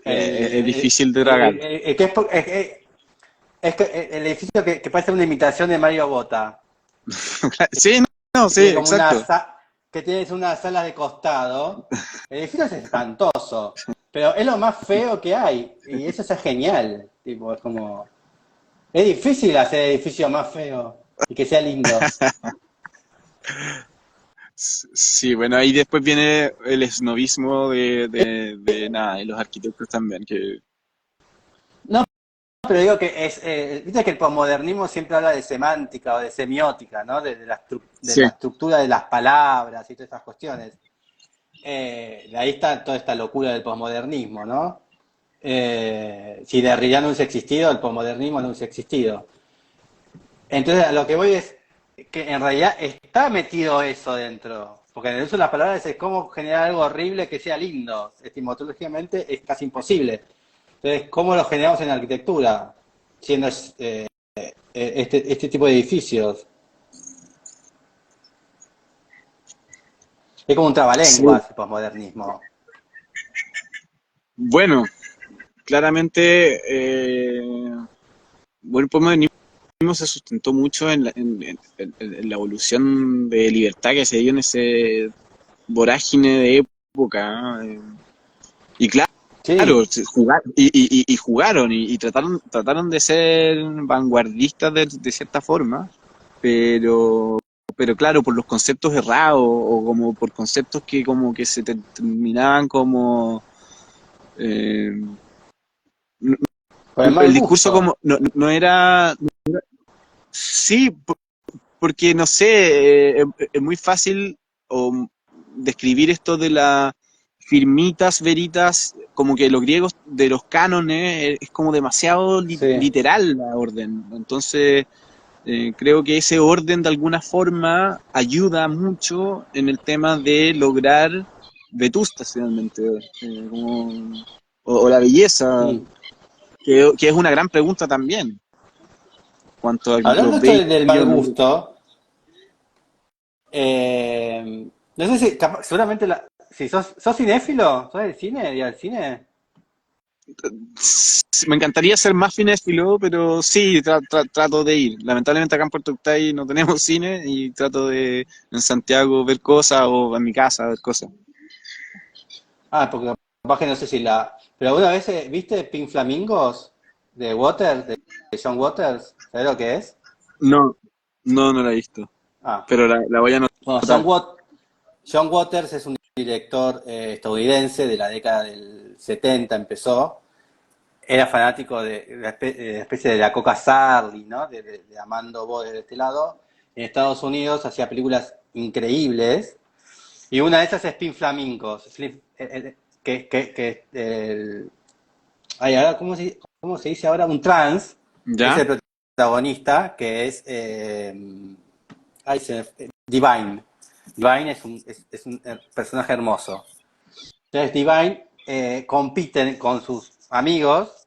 Es difícil de tragar. Que es que el edificio que parece una imitación de Mario Bota. Sí, no, Que sí, exacto. que tienes unas salas de costado. El edificio es espantoso, pero es lo más feo que hay. Y eso es genial. Tipo, es como... Es difícil hacer el edificio más feo y que sea lindo. Sí, bueno, ahí después viene el esnovismo de nada, de los arquitectos también, que No, pero digo que es... viste que el posmodernismo siempre habla de semántica o de semiótica, ¿no? De sí, la estructura de las palabras y todas estas cuestiones. De ahí está toda esta locura del posmodernismo, ¿no? Si Derrida no hubiese existido, el posmodernismo no hubiese existido. Entonces, a lo que voy es que en realidad está metido eso dentro. Porque en el uso de las palabras es cómo generar algo horrible que sea lindo. Etimológicamente es casi imposible. Entonces, ¿cómo lo generamos en arquitectura? Siendo este tipo de edificios. Es como un sí. trabalenguas el posmodernismo. Bueno, claramente, bueno, el posmodernismo se sustentó mucho en la evolución de libertad que se dio en ese vorágine de época. Y Sí, claro, y jugaron y trataron de ser vanguardistas de cierta forma, pero, pero claro, por los conceptos errados o como por conceptos que como que se terminaban como... eh, con el mal el discurso gusto. como no era... Sí, porque no sé, es muy fácil describir esto de la firmitas, veritas, como que los griegos de los cánones es como demasiado Sí. literal la orden. Entonces, creo que ese orden de alguna forma ayuda mucho en el tema de lograr vetustas finalmente, o la belleza, Mm. que es una gran pregunta también, cuanto a Hablando los esto bellos. del mal gusto, no sé si, seguramente, si sos cinéfilo, ¿sos del cine y al cine? Me encantaría ser más cinéfilo, pero sí, trato de ir. Lamentablemente acá en Puerto Octay no tenemos cine y trato de en Santiago ver cosas o en mi casa ver cosas. Ah, porque capaz que no sé si pero alguna vez viste Pink Flamingos de Waters, de John Waters, ¿sabes lo que es? No, no la he visto, Ah, pero la voy a bueno, anotar. John Waters es un director estadounidense de la década del 70, empezó. Era fanático de la especie de la Coca Sarli, ¿no? De Amando Boder de este lado. En Estados Unidos hacía películas increíbles. Y una de esas es Pink Flamingos. Ay, ahora, cómo se dice ahora? Un trans. Es ¿Ya? el protagonista, que es Divine. Divine es un personaje hermoso. Entonces Divine compiten con sus amigos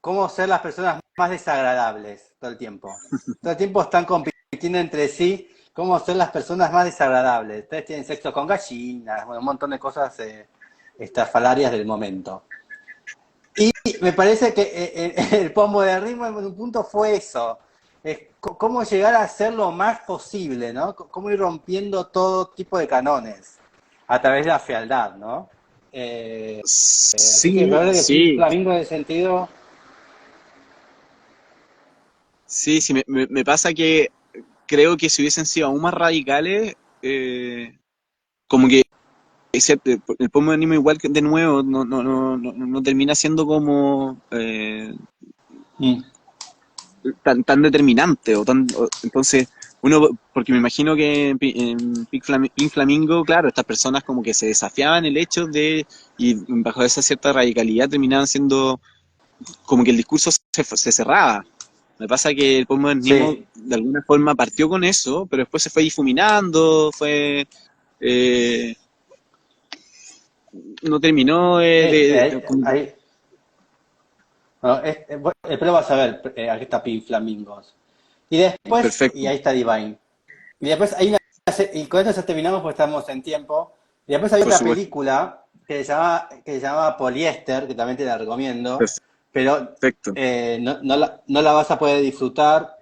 cómo ser las personas más desagradables todo el tiempo. Todo el tiempo están compitiendo entre sí cómo ser las personas más desagradables. Entonces tienen sexo con gallinas, bueno, un montón de cosas estrafalarias del momento. Y me parece que el posmodernismo en un punto fue eso. Es cómo llegar a ser lo más posible, ¿no? Cómo ir rompiendo todo tipo de canones a través de la fealdad, ¿no? Así que me Sí, parece que Pink sí, Flamingo en ese sentido, sí, me pasa que creo que si hubiesen sido aún más radicales, como que el posmodernismo igual que de nuevo no termina siendo como mm, tan determinante entonces uno porque me imagino que en Pink Flamingo claro estas personas como que se desafiaban el hecho de y bajo esa cierta radicalidad terminaban siendo como que el discurso se cerraba. Me pasa que el postmodernismo sí, de alguna forma partió con eso pero después se fue difuminando eh, no terminó como- ahí, no, después vas a ver, aquí está Pink Flamingos. Y después, y perfecto, ahí está Divine. Y después hay y con esto ya terminamos porque estamos en tiempo. Y después hay por otra supuesto, película que se llama Poliéster, que también te la recomiendo, pero perfecto. no la vas a poder disfrutar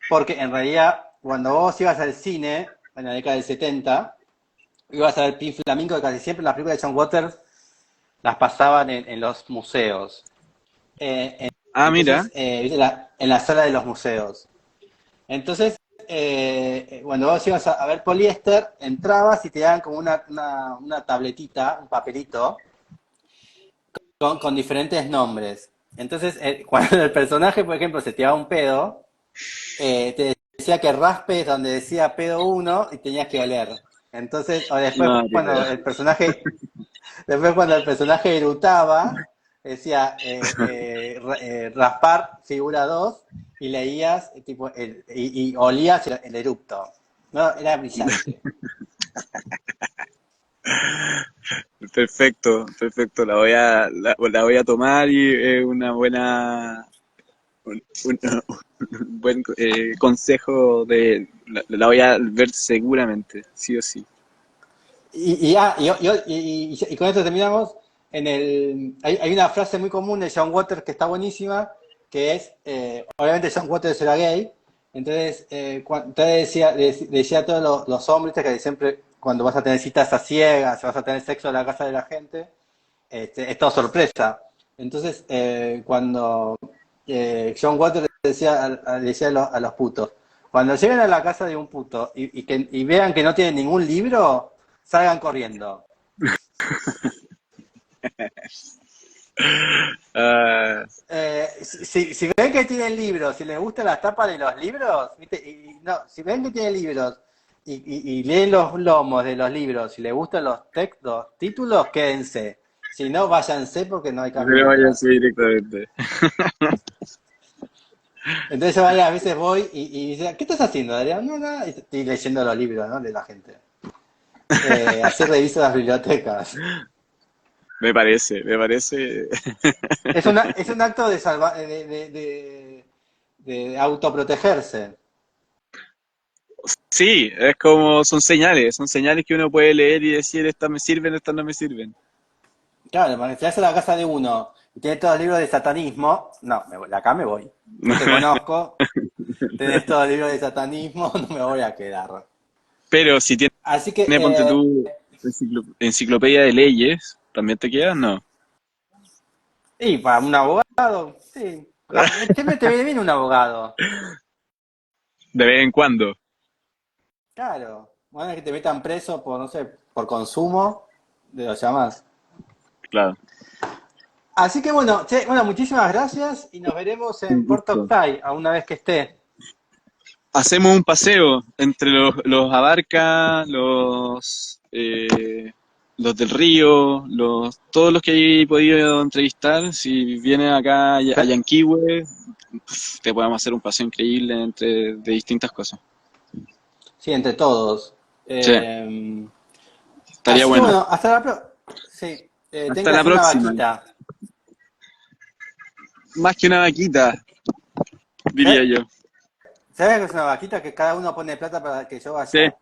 porque en realidad cuando vos ibas al cine, en la década del 70, ibas a ver Pink Flamingo, que casi siempre las películas de John Waters las pasaban en los museos. Mira. Entonces, ¿viste? En la sala de los museos. Entonces, cuando vos ibas a ver Poliéster, entrabas y te daban como una tabletita, un papelito, con diferentes nombres. Entonces, cuando el personaje, por ejemplo, se tiraba un pedo, te decía que raspes donde decía pedo uno y tenías que oler. Entonces, o después No, te cuando creo. el personaje, después cuando el personaje erutaba, decía raspar figura 2 y leías tipo y olías el erupto. No, era brillante. Perfecto, perfecto. La voy a tomar y una buena, un buen consejo la voy a ver seguramente, sí o sí. Y con esto terminamos. Hay una frase muy común de John Waters que está buenísima, que es, obviamente John Waters era gay, entonces, entonces decía a todos los hombres que siempre cuando vas a tener citas a ciegas, vas a tener sexo en la casa de la gente, es todo sorpresa. Entonces, cuando John Waters decía a los putos, cuando lleguen a la casa de un puto y vean que no tienen ningún libro, salgan corriendo. Ah, Si ven que tienen libros, si les gustan las tapas de los libros, ¿viste? No, si ven que tienen libros y leen los lomos de los libros, si les gustan los textos, títulos, quédense. Si no, váyanse porque no hay camino pero vaya atrás. así directamente. Entonces yo varias veces voy y dice, ¿qué estás haciendo, Adrián? No, nada, y estoy leyendo los libros, ¿no? De la gente. Así reviso las bibliotecas. Me parece, me parece. Es un acto de autoprotegerse. Sí, son señales que uno puede leer y decir, estas me sirven, estas no me sirven. Claro, porque si vas a la casa de uno y tiene todos los libros de satanismo, no, acá me voy. No te conozco, tenés todos los libros de satanismo, no me voy a quedar. Pero si tiene, Así que, ponte tú, enciclopedia de leyes, ¿también te quedas? No. y para un abogado, sí. Siempre te viene bien un abogado. De vez en cuando, Claro. Bueno, es que te metan preso por, no sé, por consumo de los llamados. claro. Así que bueno, che, bueno, muchísimas gracias y nos veremos Un en Puerto gusto. Octay, a una vez que esté. Hacemos un paseo entre los Abarca, los del Río, todos los que he podido entrevistar. Si vienes acá a Sí, Yanquihue, te podemos hacer un paseo increíble de distintas cosas. sí, entre todos. Sí, estaría Así que bueno. bueno, hasta la próxima. Sí, tengo Hasta que la hacer una próxima. vaquita. Más que una vaquita, diría ¿Sabes yo. sabes que es una vaquita que cada uno pone plata para que yo Sí, vaya?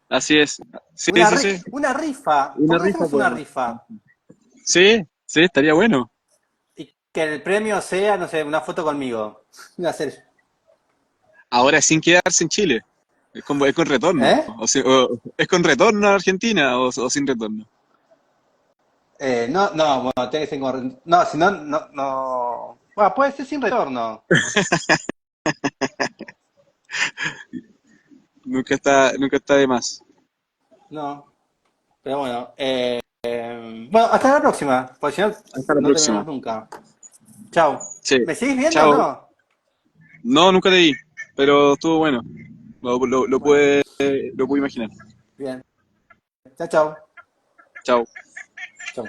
así es. Sí, sí, sí. Una rifa. ¿Por Una qué no rifa hacemos una podemos. rifa? Sí, sí, estaría bueno. Y que el premio sea, no sé, una foto conmigo. Una selfie. Ahora sin quedarse en Chile. Es con retorno. ¿Eh? ¿Es con retorno a Argentina o sin retorno? No, no, bueno, tenés que ser no, si no, no, no. Bueno, puede ser sin retorno. Nunca está de más. No, pero bueno. Bueno, hasta la próxima, porque si no, Hasta la no terminamos próxima. nunca. Chao. Sí. ¿Me sigues viendo o Chao. no? No, nunca te vi, pero estuvo bueno. Bueno, Lo pude imaginar. bien. Chao, chao. Chao. Chao.